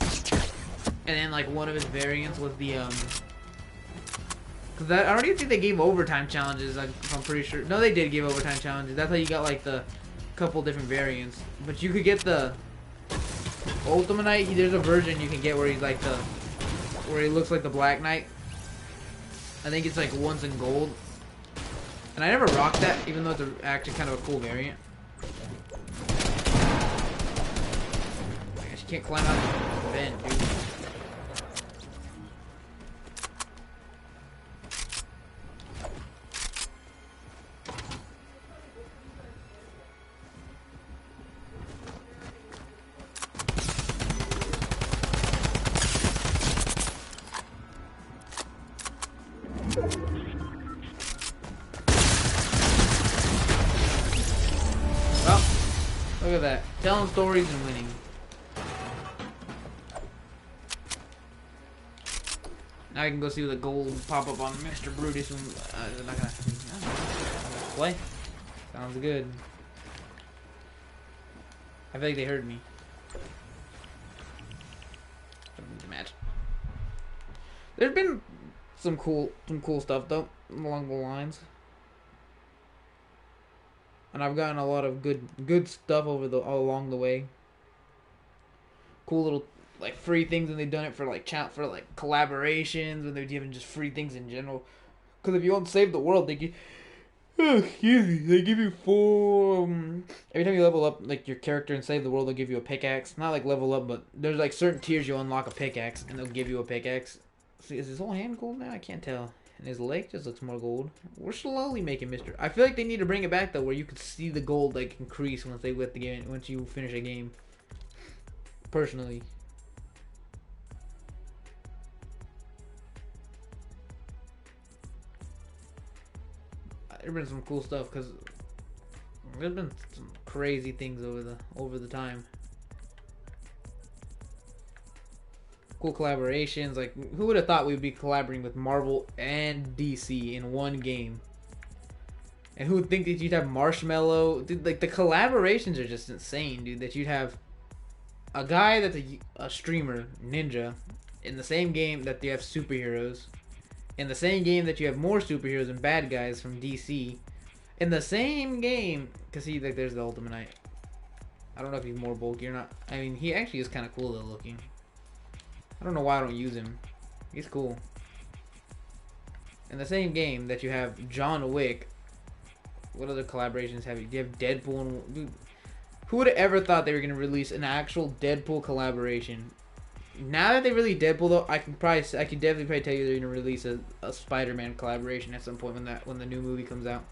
And then like one of his variants was the Cause I already think they gave overtime challenges. Like, I'm pretty sure. No, they did give overtime challenges. That's how you got like the couple different variants. But you could get the Ultimate Knight. There's a version you can get where he's like where he looks like the Black Knight. I think it's like one's in gold. And I never rocked that, even though it's actually kind of a cool variant. I guess you can't climb out the vent, dude. Look at that. Telling stories and winning. Now I can go see the gold pop up on Mr. Brutus when I'm not gonna play. Sounds good. I feel like they heard me. The match. There's been some cool stuff though along the lines. And I've gotten a lot of good stuff all along the way. Cool little like free things when they've done it for like collaborations, when they're giving just free things in general. Because if you want to save the world, they give they give you full every time you level up like your character and save the world, they'll give you a pickaxe. Not like level up, but there's like certain tiers you unlock a pickaxe and they'll give you a pickaxe. See, is his whole hand gold now? I can't tell. And his leg just looks more gold. We're slowly making Mr. I feel like they need to bring it back though, where you could see the gold like increase once once you finish a game. Personally. There's been some cool stuff because there's been some crazy things over the time. Cool collaborations. Like, who would have thought we'd be collaborating with Marvel and DC in one game? And who would think that you'd have Marshmallow? Dude, like the collaborations are just insane, dude. That you'd have a guy that's a streamer, Ninja, in the same game that you have superheroes. In the same game that you have more superheroes and bad guys from DC. In the same game, cause like there's the Ultimate Knight. I don't know if he's more bulky or not. I mean, he actually is kind of cool though looking. I don't know why I don't use him. He's cool. In the same game that you have John Wick. What other collaborations have you? Do you have Deadpool and... Dude, who would have ever thought they were going to release an actual Deadpool collaboration? Now that they release Deadpool though, I can definitely probably tell you they're going to release a Spider-Man collaboration at some point when the new movie comes out.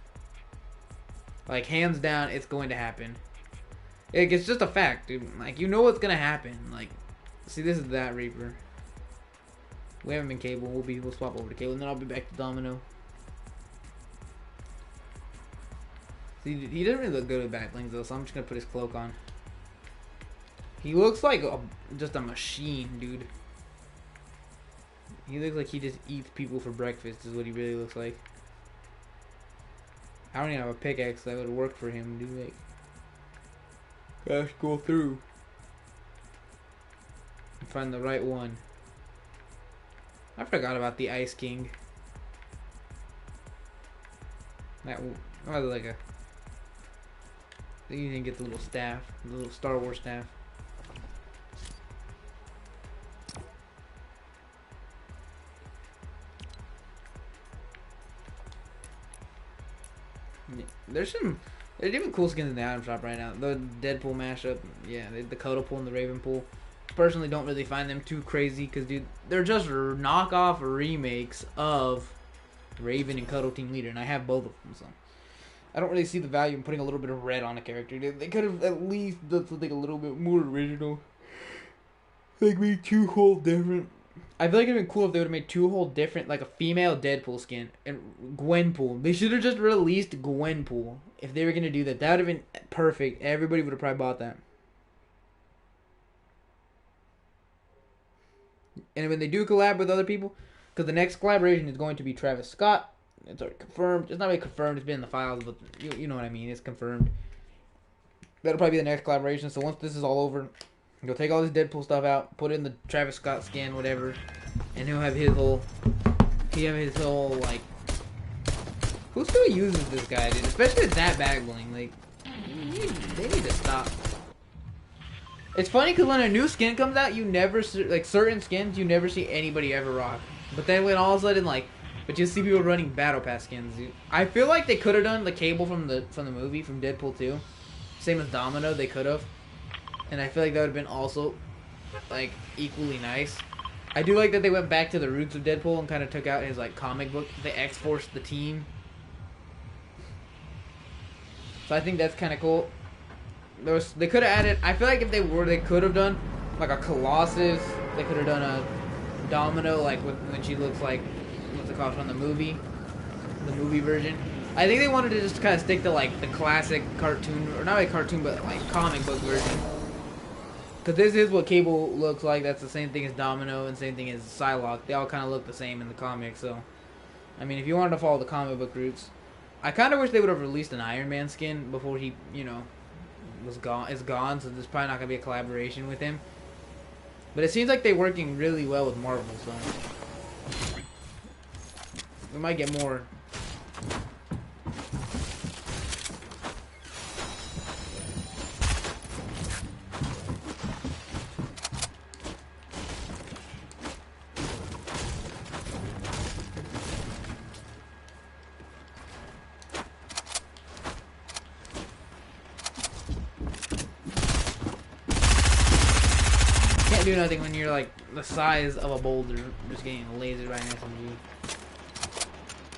Like, hands down, it's going to happen. Like, it's just a fact, dude. Like, you know what's going to happen. Like, see, this is that Reaper. We haven't been Cable. We'll swap over to Cable, and then I'll be back to Domino. See, he doesn't really look good with backlings though, so I'm just gonna put his cloak on. He looks like just a machine, dude. He looks like he just eats people for breakfast. Is what he really looks like. I don't even have a pickaxe that would work for him, dude. Like, gotta go through. Find the right one. I forgot about the Ice King. That was like a... Then you didn't get the little staff, the little Star Wars staff. Yeah, there's even cool skins in the item shop right now. The Deadpool mashup, yeah, the Kodo pool and the Raven pool. Personally, don't really find them too crazy because, dude, they're just knockoff remakes of Raven and Kodo Team Leader, and I have both of them, so I don't really see the value in putting a little bit of red on a character. They could have at least done something a little bit more original, like made two whole different. I feel like it'd been cool if they would have made two whole different, like a female Deadpool skin and Gwenpool. They should have just released Gwenpool if they were gonna do that. That would have been perfect. Everybody would have probably bought that. And when they do collab with other people, because the next collaboration is going to be Travis Scott. It's already confirmed. It's not really confirmed. It's been in the files, but you know what I mean. It's confirmed. That'll probably be the next collaboration. So once this is all over, he'll take all this Deadpool stuff out, put in the Travis Scott skin, whatever, and he'll have his whole, like, who still uses this guy, dude? Especially with that back bling. Like, they need to stop. It's funny because when a new skin comes out, you never, like, certain skins, you never see anybody ever rock. But then when all of a sudden, like, but you see people running Battle Pass skins, dude. I feel like they could have done the Cable from the movie, from Deadpool 2. Same as Domino, they could have. And I feel like that would have been also, like, equally nice. I do like that they went back to the roots of Deadpool and kind of took out his, like, comic book. They X-Forced the team. So I think that's kind of cool. They could have added, I feel like if they could have done, like, a Colossus. They could have done a Domino, like, when she looks like, what's it called, from the movie version. I think they wanted to just kind of stick to, like, the classic cartoon, or not a cartoon, but, like, comic book version. Because this is what Cable looks like. That's the same thing as Domino and same thing as Psylocke. They all kind of look the same in the comics, so, I mean, if you wanted to follow the comic book roots, I kind of wish they would have released an Iron Man skin before he, you know, is gone, so there's probably not going to be a collaboration with him. But it seems like they're working really well with Marvel, so we might get more. Do nothing when you're like the size of a boulder, just getting lasered by an SMG.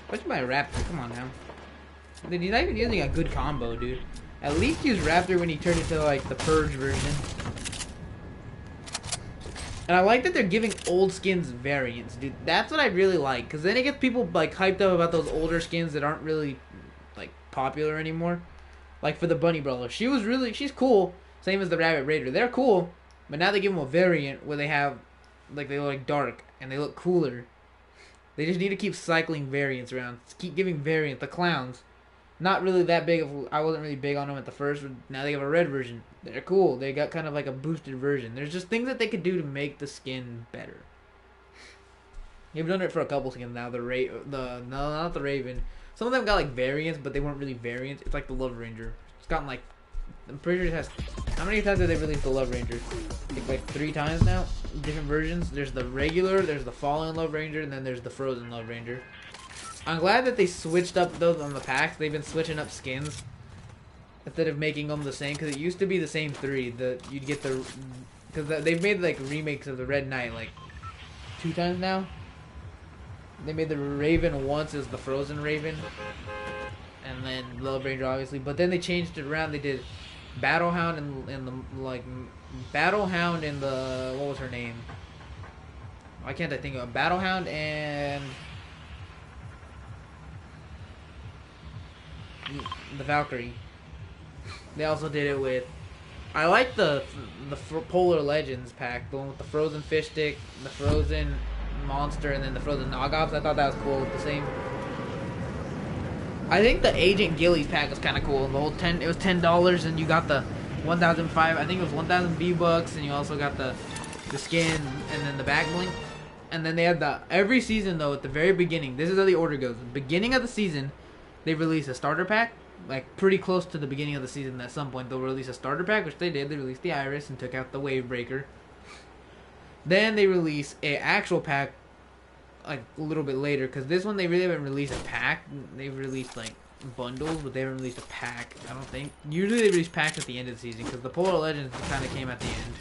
Especially by a Raptor, come on now. Dude, he's not even using a good combo, dude. At least use Raptor when he turned into like the Purge version. And I like that they're giving old skins variants, dude. That's what I really like, because then it gets people like hyped up about those older skins that aren't really like popular anymore. Like for the Bunny Brawler, she's cool. Same as the Rabbit Raider, they're cool. But now they give them a variant where they have, like, they look like dark and they look cooler. They just need to keep cycling variants around. Keep giving variants. The clowns, not really that big of. I wasn't really big on them at the first. But now they have a red version. They're cool. They got kind of like a boosted version. There's just things that they could do to make the skin better. They've done it for a couple skins now. No, not the Raven. Some of them got like variants, but they weren't really variants. It's like the Love Ranger. It's gotten like. I'm pretty sure it has. How many times have they released the Love Ranger? I think like 3 times now. Different versions. There's the regular, there's the Fallen Love Ranger, and then there's the Frozen Love Ranger. I'm glad that they switched up those on the packs. They've been switching up skins instead of making them the same. Because it used to be the same 3. You'd get the. Because they've made like remakes of the Red Knight like 2 times now. They made the Raven once as the Frozen Raven. And then Love Ranger, obviously. But then they changed it around. They did Battlehound and the like Battlehound and the what was her name? Why can't I think of it? Battlehound and the Valkyrie. They also did it with. I like the Polar Legends pack, the one with the frozen fish stick, the frozen monster, and then the frozen knockoffs. I thought that was cool with the same. I think the Agent Gillies pack was kind of cool. The whole it was $10, and you got the 1,005. I think it was 1,000 V-Bucks, and you also got the skin and then the back bling. And then they had every season though at the very beginning. This is how the order goes. At the beginning of the season, they release a starter pack. like pretty close to the beginning of the season. At some point, they'll release a starter pack, which they did. They released the Iris and took out the Wave Breaker. Then they release a actual pack like a little bit later, because this one they really haven't released a pack. They've released like bundles, but they haven't released a pack, I don't think. Usually they release packs at the end of the season, because the Polar Legends kind of came at the end.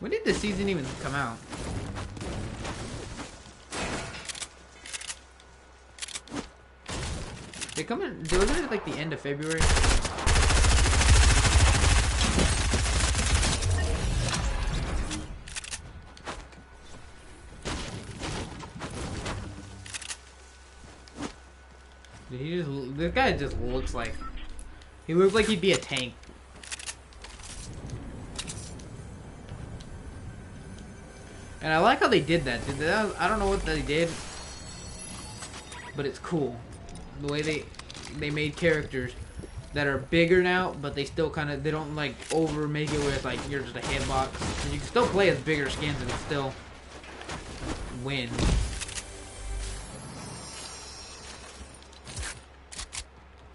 When did the season even come out? They come in, wasn't it like the end of February? This guy just looks like, he looks like he'd be a tank. And I like how they did that. I don't know what they did, but it's cool. The way they made characters that are bigger now, but they still kind of, they don't like over make it where it's like you're just a hitbox. And you can still play as bigger skins and still win.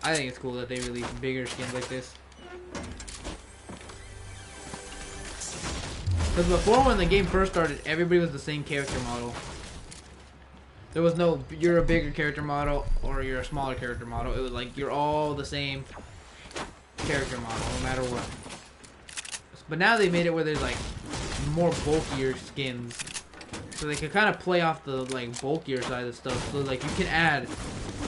I think it's cool that they release bigger skins like this. Because before, when the game first started, everybody was the same character model. There was no, you're a bigger character model or you're a smaller character model. It was like, you're all the same character model, no matter what. But now they made it where there's like more bulkier skins. So they can kind of play off the like bulkier side of stuff. So like you can add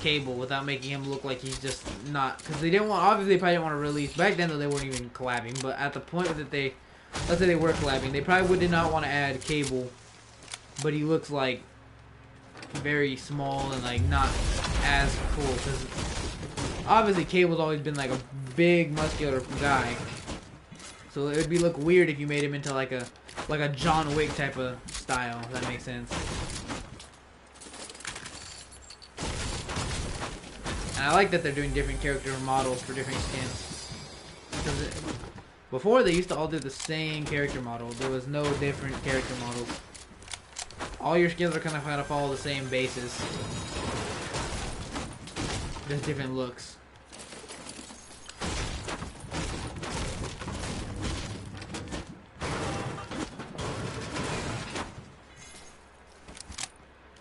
Cable without making him look like he's just not, because they didn't want, obviously they probably didn't want to release, back then though they weren't even collabing, but at the point that they, let's say they were collabing, they probably did not want to add Cable, but he looks like very small and like not as cool, because obviously Cable's always been like a big muscular guy, so it would look weird if you made him into like a John Wick type of style, if that makes sense. And I like that they're doing different character models for different skins. Because before they used to all do the same character model. There was no different character models. All your skins are kind of follow the same basis. Just different looks.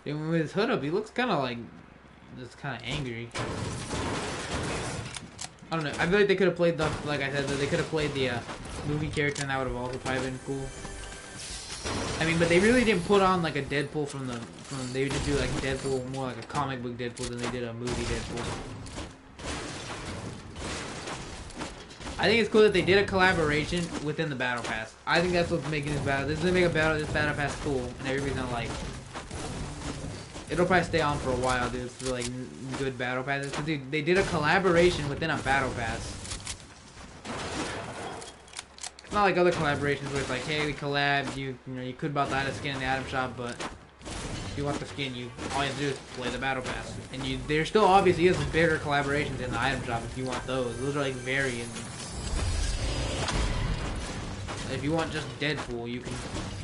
And with his hood up, he looks kind of like just kind of angry. I don't know. I feel like they could have played the, like I said, they could have played the movie character, and that would have also probably been cool. I mean, but they really didn't put on like a Deadpool they just do like Deadpool, more like a comic book Deadpool than they did a movie Deadpool. I think it's cool that they did a collaboration within the Battle Pass. I think that's what's making this battle. This is gonna make this Battle Pass cool, and everybody's gonna like. It'll probably stay on for a while, dude. For like good battle passes. But dude, they did a collaboration within a battle pass. It's not like other collaborations where it's like, hey, we collabed. You could buy the skin in the item shop, but if you want the skin, all you have to do is play the battle pass. And there still obviously is some bigger collaborations in the item shop if you want those. Those are like variants. If you want just Deadpool, you can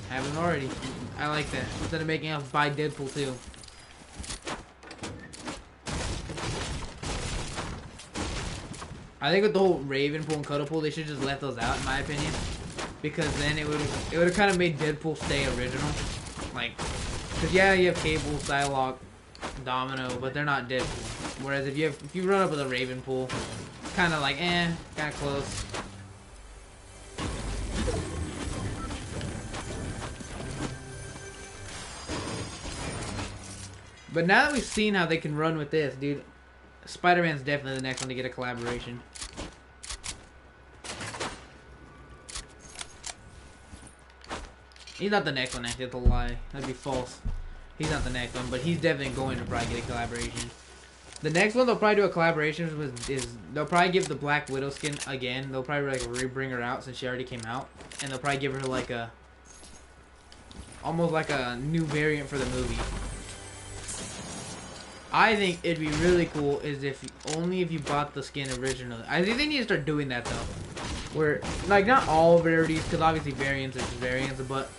have it already. I like that. Instead of making us buy Deadpool too. I think with the whole Raven pool and Cuddle pool, they should just let those out, in my opinion, because then it would have kind of made Deadpool stay original, like, because yeah, you have Cable, Psylocke, Domino, but they're not Deadpool. Whereas if you run up with a Raven pool, it's kind of like kind of close. But now that we've seen how they can run with this, dude, Spider-Man's definitely the next one to get a collaboration. He's not the next one, actually. That's a lie. That'd be false. He's not the next one, but he's definitely going to probably get a collaboration. The next one they'll probably do a collaboration with is they'll probably give the Black Widow skin again. They'll probably like re-bring her out since she already came out, and they'll probably give her like almost like a new variant for the movie. I think it'd be really cool is only if you bought the skin originally. I think they need to start doing that though. Where, like, not all rarities, because obviously variants is variants, but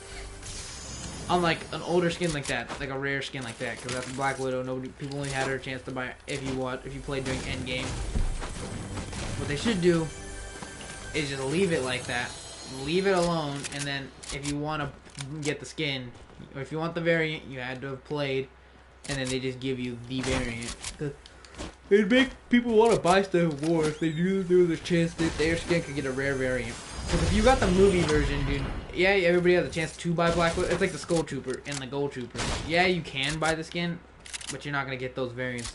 Unlike an older skin like that, like a rare skin like that, because that's Black Widow. People only had her chance to buy it if you played during endgame. What they should do is just leave it like that, leave it alone, and then if you want to get the skin, or if you want the variant, you had to have played, and then they just give you the variant. It'd make people want to buy stuff more if they knew there was a chance that their skin could get a rare variant. Because if you got the movie version, dude, yeah, everybody has a chance to buy Black Widow. It's like the Skull Trooper and the Gold Trooper. Yeah, you can buy the skin, but you're not going to get those variants.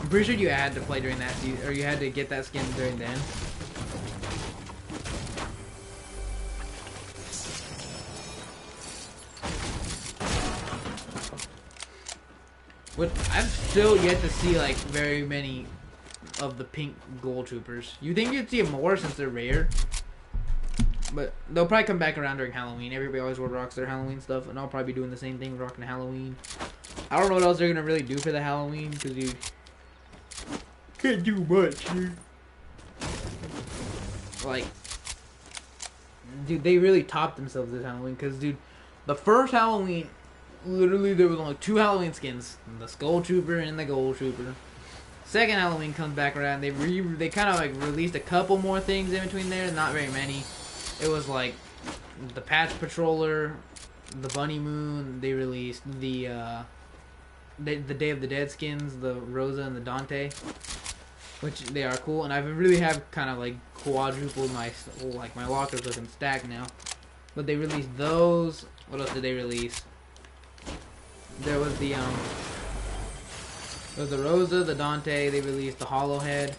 I'm pretty sure you had to play during that season, or you had to get that skin during then. But I've still yet to see like very many of the pink Gold Troopers. You think you'd see more since they're rare? But they'll probably come back around during Halloween. Everybody always rocks their Halloween stuff, and I'll probably be doing the same thing, rocking Halloween. I don't know what else they're gonna really do for the Halloween, because you can't do much, dude. Like, dude, they really topped themselves this Halloween, because, dude, the first Halloween, literally there was only 2 Halloween skins, the Skull Trooper and the Gold Trooper. Second Halloween comes back around, they kind of like released a couple more things in between there, not very many. It was like the Patch Patroller, the Bunny Moon. They released the Day of the Dead skins, the Rosa and the Dante, which they are cool. And I really have kind of like quadrupled my locker's looking stacked now. But they released those. What else did they release? There was the Rosa, the Dante. They released the Hollow Head,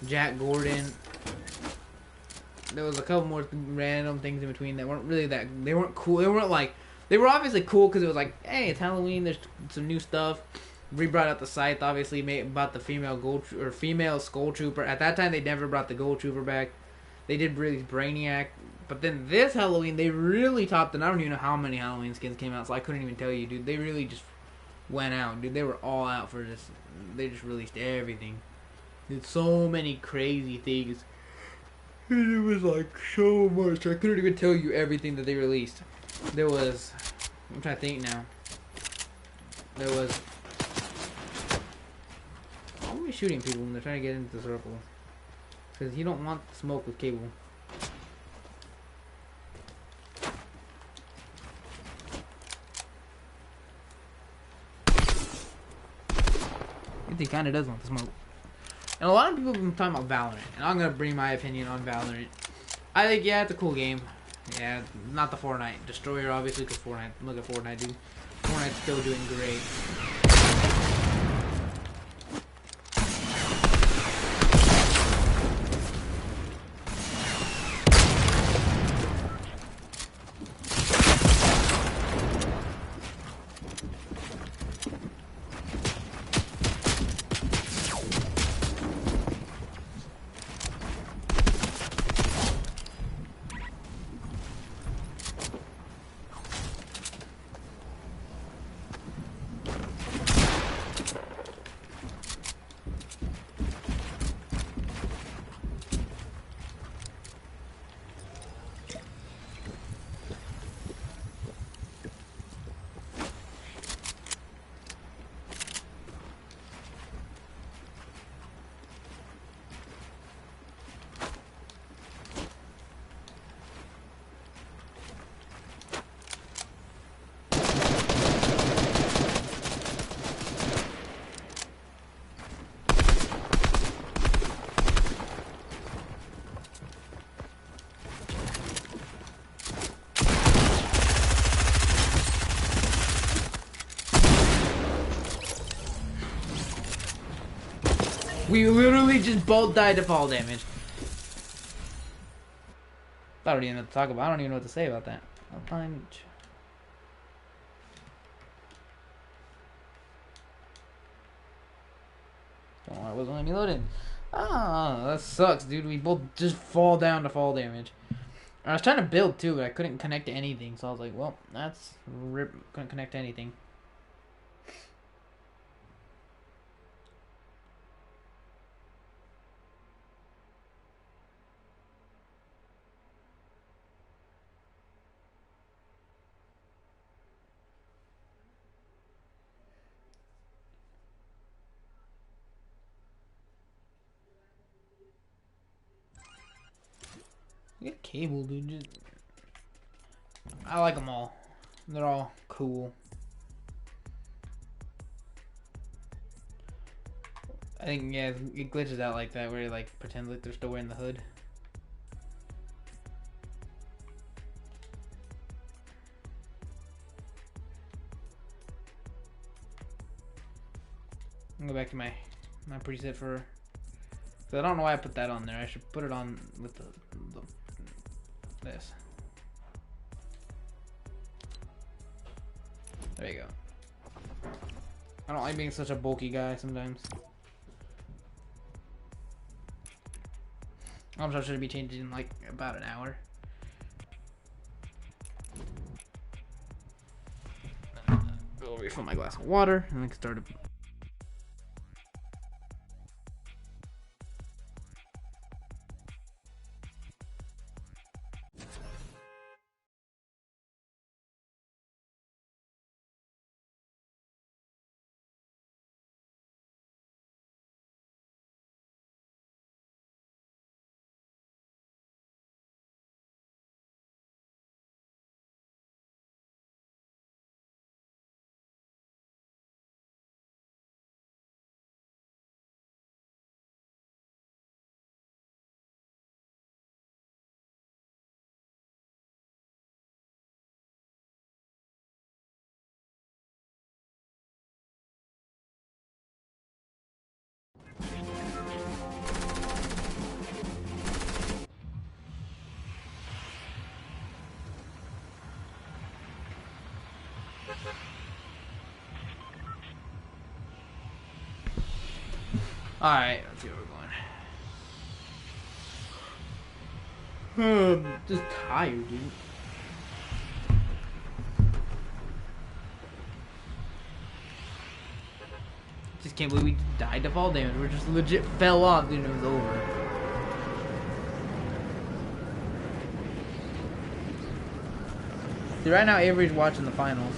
Jack Gordon. There was a couple more random things in between that weren't really that. They weren't cool. They were obviously cool because it was like, hey, it's Halloween. There's some new stuff. We brought out the Scythe, obviously, about the female Skull Trooper. At that time, they never brought the Gold Trooper back. They did release Brainiac, but then this Halloween they really topped it. I don't even know how many Halloween skins came out, so I couldn't even tell you, dude. They really just went out, dude. They were all out for this. They just released everything. Did so many crazy things. And it was like so much. I couldn't even tell you everything that they released. There was, I'm trying to think now. There was, why are we shooting people when they're trying to get into the circle? Because you don't want smoke with Cable. He kind of does want the smoke. And a lot of people have been talking about Valorant, and I'm gonna bring my opinion on Valorant. I think, yeah, it's a cool game. Yeah, not the Fortnite Destroyer, obviously, because Fortnite. Look at Fortnite, dude. Fortnite's still doing great. We literally just both died to fall damage. I don't even know what to talk about. I don't even know what to say about that. Punch. Oh, I wasn't letting me load in. Ah, that sucks, dude. We both just fall down to fall damage. I was trying to build too, but I couldn't connect to anything. So I was like, well, that's rip. Couldn't connect to anything. Get cable, dude. I like them all. They're all cool. I think, yeah, it glitches out like that where it like pretends like they're still wearing the hood. I'm gonna go back to my preset for. So I don't know why I put that on there. I should put it on with this. There you go. I don't like being such a bulky guy sometimes. I'm sure should be changing in like about an hour. Go refill my glass of water and we can start. Alright, let's see where we're going. I'm just tired, dude. Just can't believe we died to fall damage. We just legit fell off, dude, and it was over. See, right now Avery's watching the finals.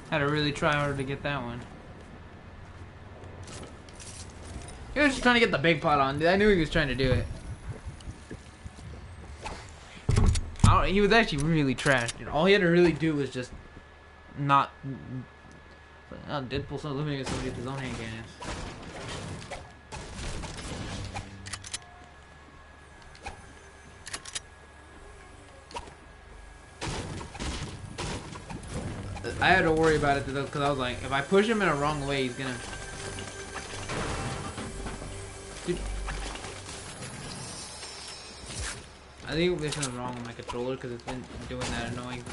Had to really try harder to get that one. He was just trying to get the big pot on, dude. I knew he was trying to do it. He was actually really trash, dude. All he had to really do was just not. Oh, Deadpool's not eliminating somebody with his own hand cannons. I had to worry about it though, because I was like, if I push him in a wrong way, he's gonna. Dude. I think there's something wrong with my controller because it's been doing that annoying.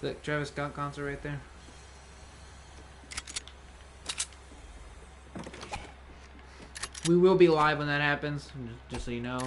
Look, Travis Scott concert right there. We will be live when that happens, just so you know.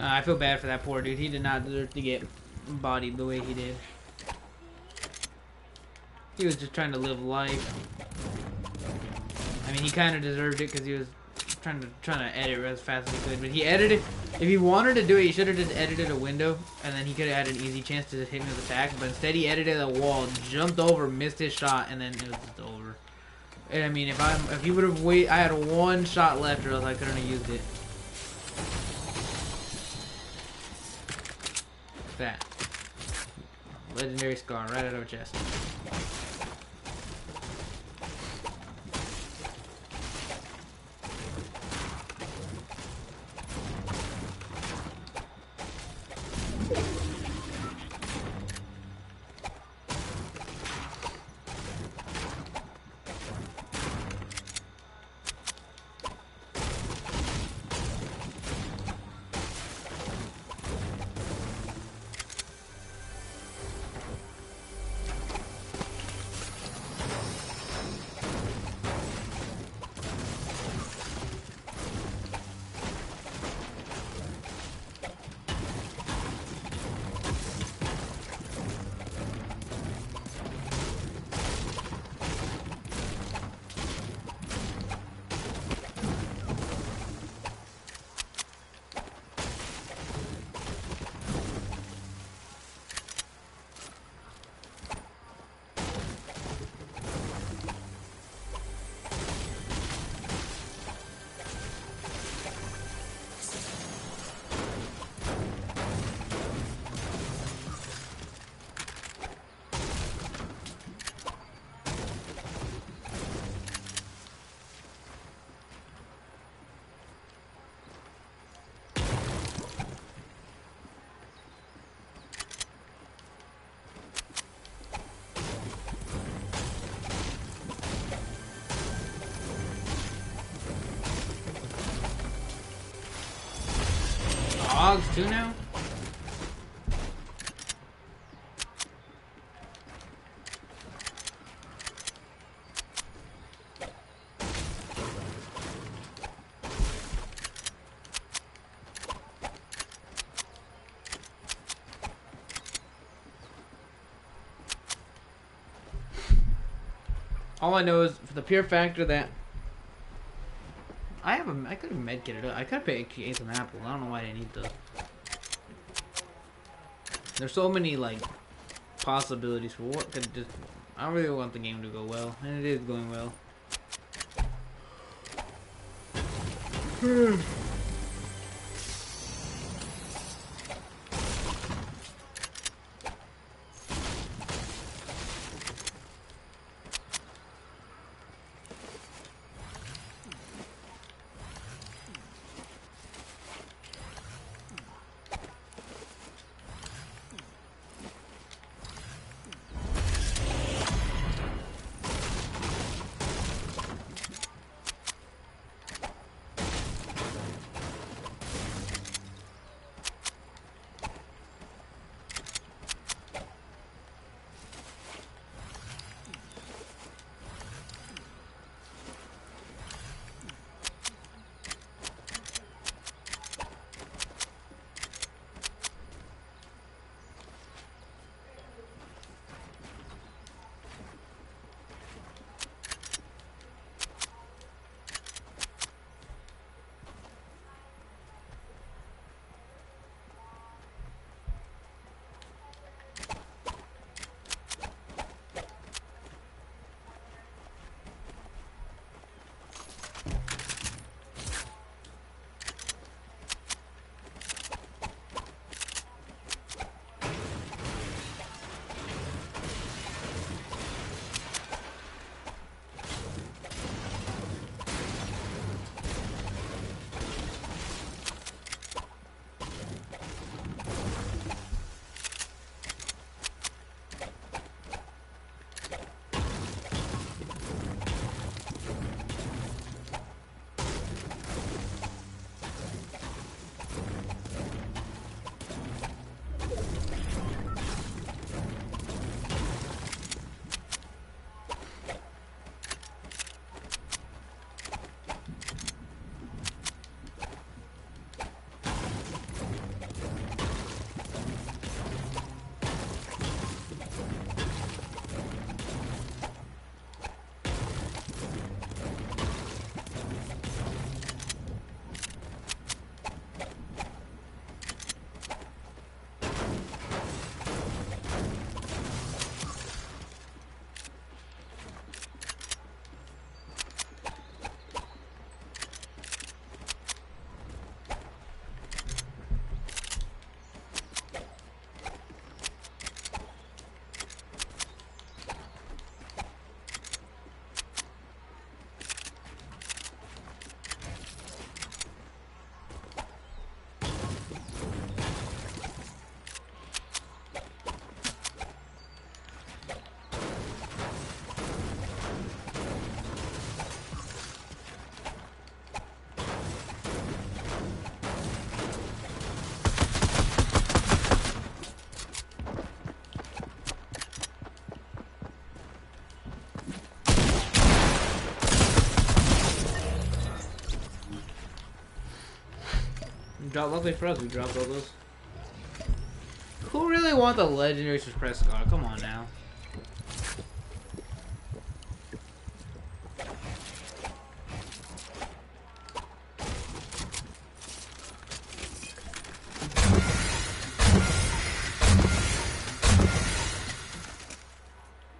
I feel bad for that poor dude. He did not deserve to get bodied the way he did. He was just trying to live life. I mean, he kind of deserved it because he was trying to edit as fast as he could. But he edited. If he wanted to do it, he should have just edited a window, and then he could have had an easy chance to just hit him with attack. But instead, he edited a wall, jumped over, missed his shot, and then it was just over. And I mean, if he would have waited, I had one shot left, or else I couldn't have used it. That legendary scar right out of a chest. Dogs too now? All I know is for the pure factor that I could have medkitted it. I could have ate some apples. I don't know why I didn't eat those. There's so many like possibilities for what could just. I don't really want the game to go well, and it is going well. luckily for us, we dropped all those. Who really want the legendary suppress scar? Come on now.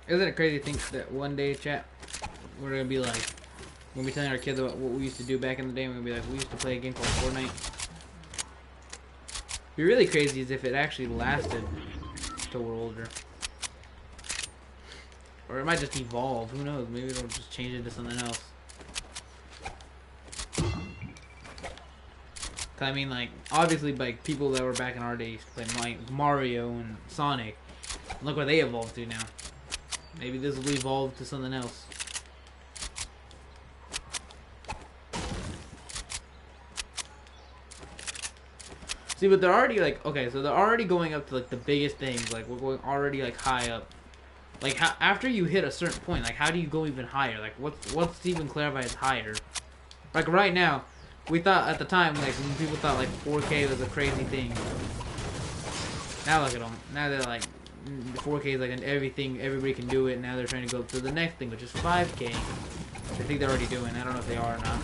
Isn't it crazy to think that one day, chat, we're gonna be like, we're gonna be telling our kids about what we used to do back in the day, and we're gonna be like, we used to play a game called Fortnite. It'd be really crazy as if it actually lasted till we're older. Or it might just evolve, who knows, maybe it'll just change into something else. I mean, like, obviously, like, people that were back in our day used to play like Mario and Sonic. Look where they evolved to now. Maybe this will evolve to something else. See, but they're already, like, okay, so they're already going up to, like, the biggest things. Like, we're going already, like, high up. Like, how, after you hit a certain point, like, how do you go even higher? Like, what's even clarified as higher? Like, right now, we thought at the time, like, when people thought, like, 4K was a crazy thing. Now look at them. Now they're, like, 4K is, like, everything, everybody can do it. Now they're trying to go to the next thing, which is 5K. I think they're already doing. I don't know if they are or not.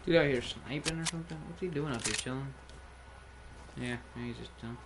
Dude out here sniping or something? What's he doing out there, chilling? Yeah, maybe he's just chilling.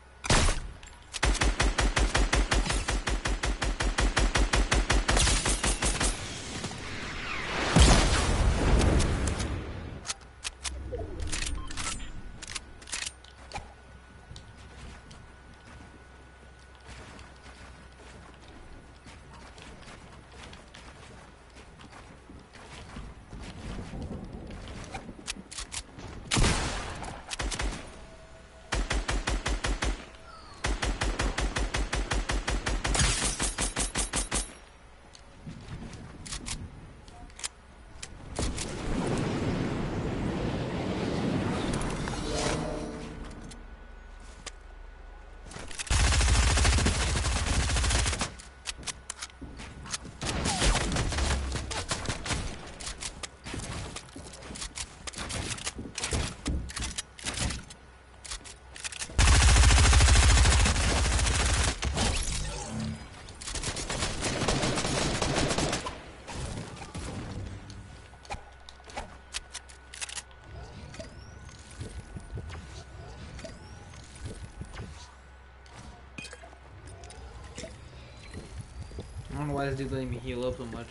I don't know why this dude's letting me heal up so much.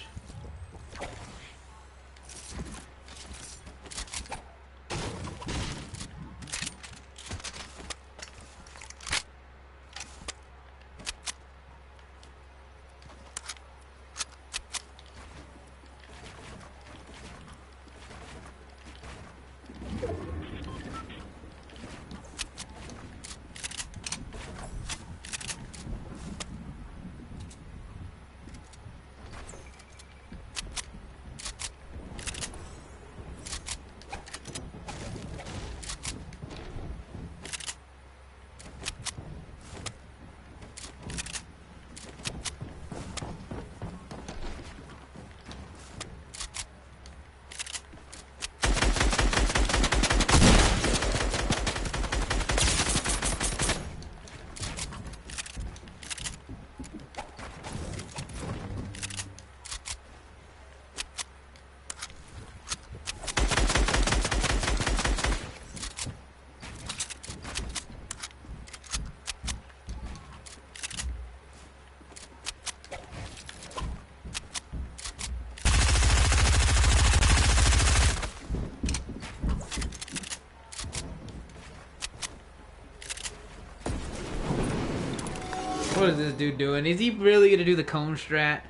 What is this dude doing? Is he really gonna do the cone strat?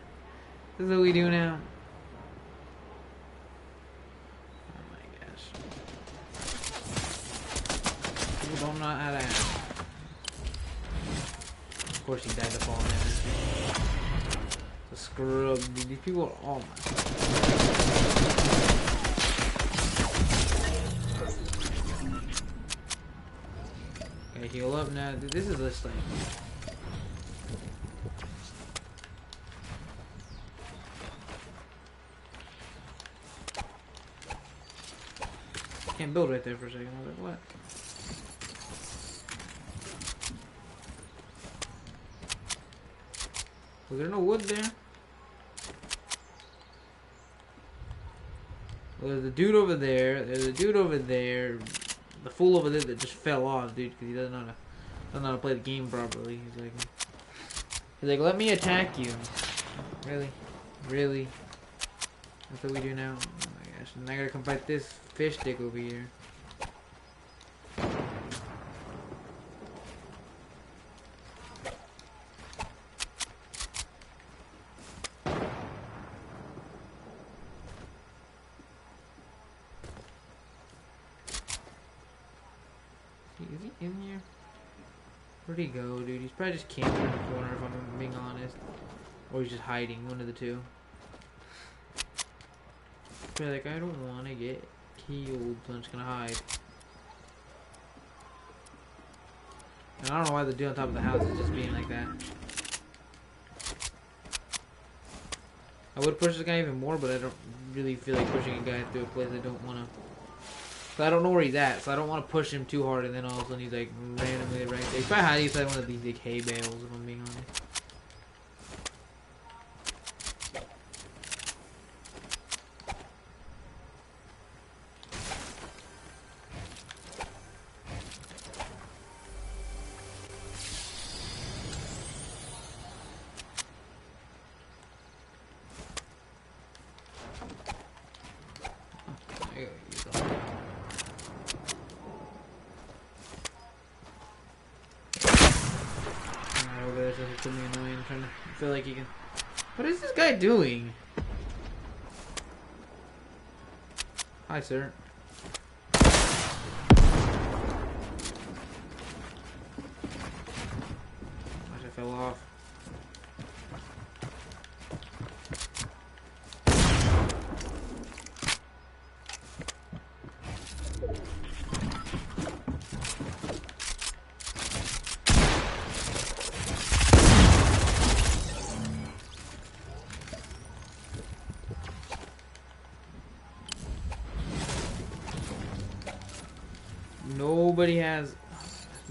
This is what we do now. Oh my gosh. People don't know how to act. Of course he died to fall in. The scrub. Dude, these people are all my. Okay, heal up now. Dude, this is this thing. Can't build right there for a second. I was like, what? Was there no wood there? Well, there's a dude over there. There's a dude over there. The fool over there that just fell off, dude, because he doesn't know how to play the game properly. He's like, let me attack you. Really? Really? That's what we do now? Oh my gosh. And I gotta come fight this fish stick over here. Is he in here? Where'd he go, dude? He's probably just camping in the corner, if I'm being honest. Or he's just hiding, one of the two. But like, I don't want to get killed, so I'm just gonna hide. And I don't know why the dude on top of the house is just being like that. I would push this guy even more, but I don't really feel like pushing a guy through a place I don't want to. So I don't know where he's at, so I don't want to push him too hard, and then all of a sudden he's like randomly right there. He's probably hiding inside one of these like hay bales, if I'm being honest. I feel like he can. What is this guy doing? Hi, sir. I fell off.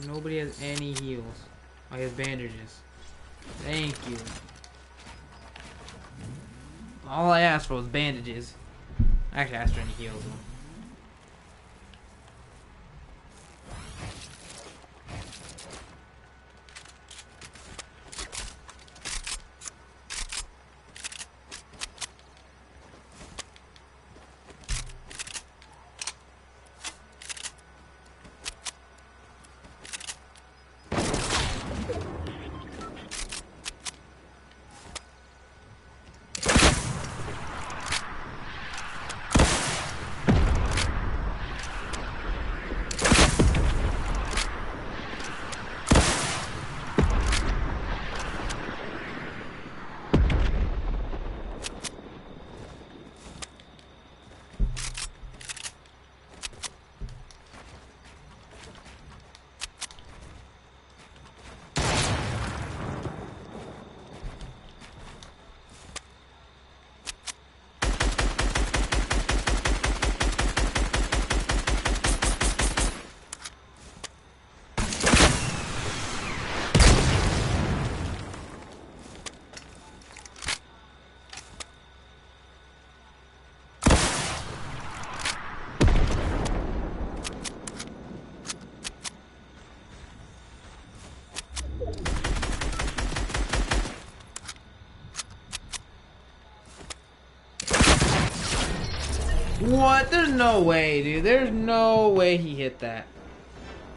Nobody has any heals. I have bandages. Thank you. All I asked for was bandages. I actually asked for any heals though. What? There's no way, dude. There's no way he hit that.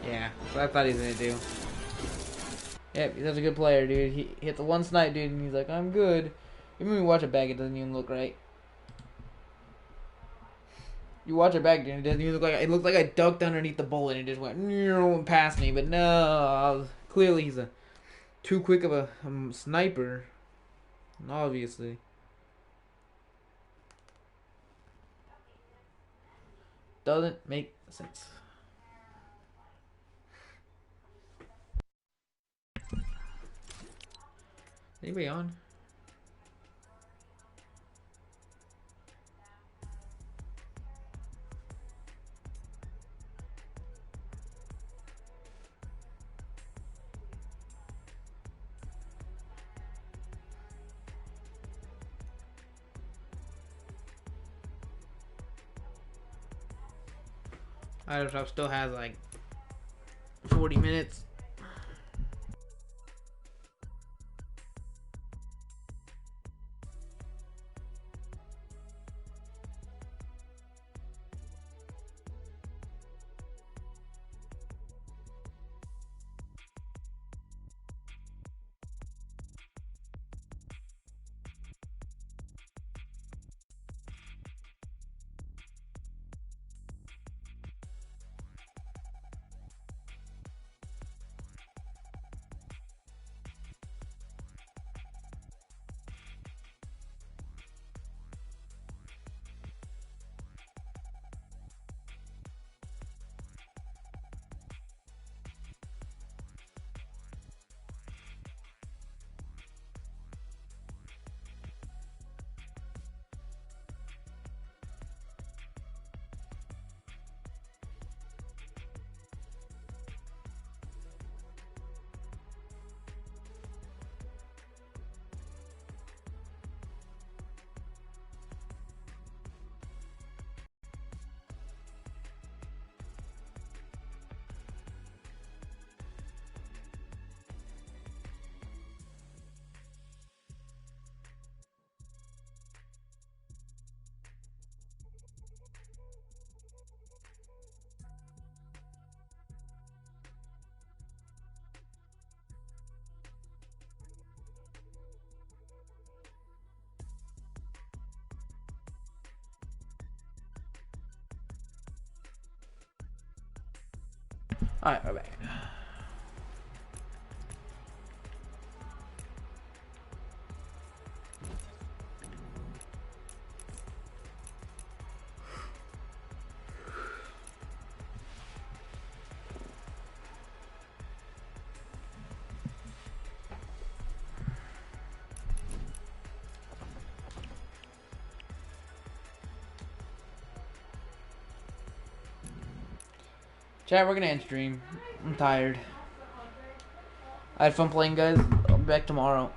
Yeah, that's what I thought he was gonna do. Yep, he's such a good player, dude. He hit the one snipe, dude, and he's like, I'm good. Even when you watch it back, it doesn't even look right. You watch it back, dude, it doesn't even look like it looked like I ducked underneath the bullet and it just went past me. But no, clearly he's too quick of a sniper. Obviously. Doesn't make sense. Anybody on? Idle Shop still has like 40 minutes. Alright, we're back. Chat, we're gonna end stream. I'm tired. I had fun playing, guys. I'll be back tomorrow.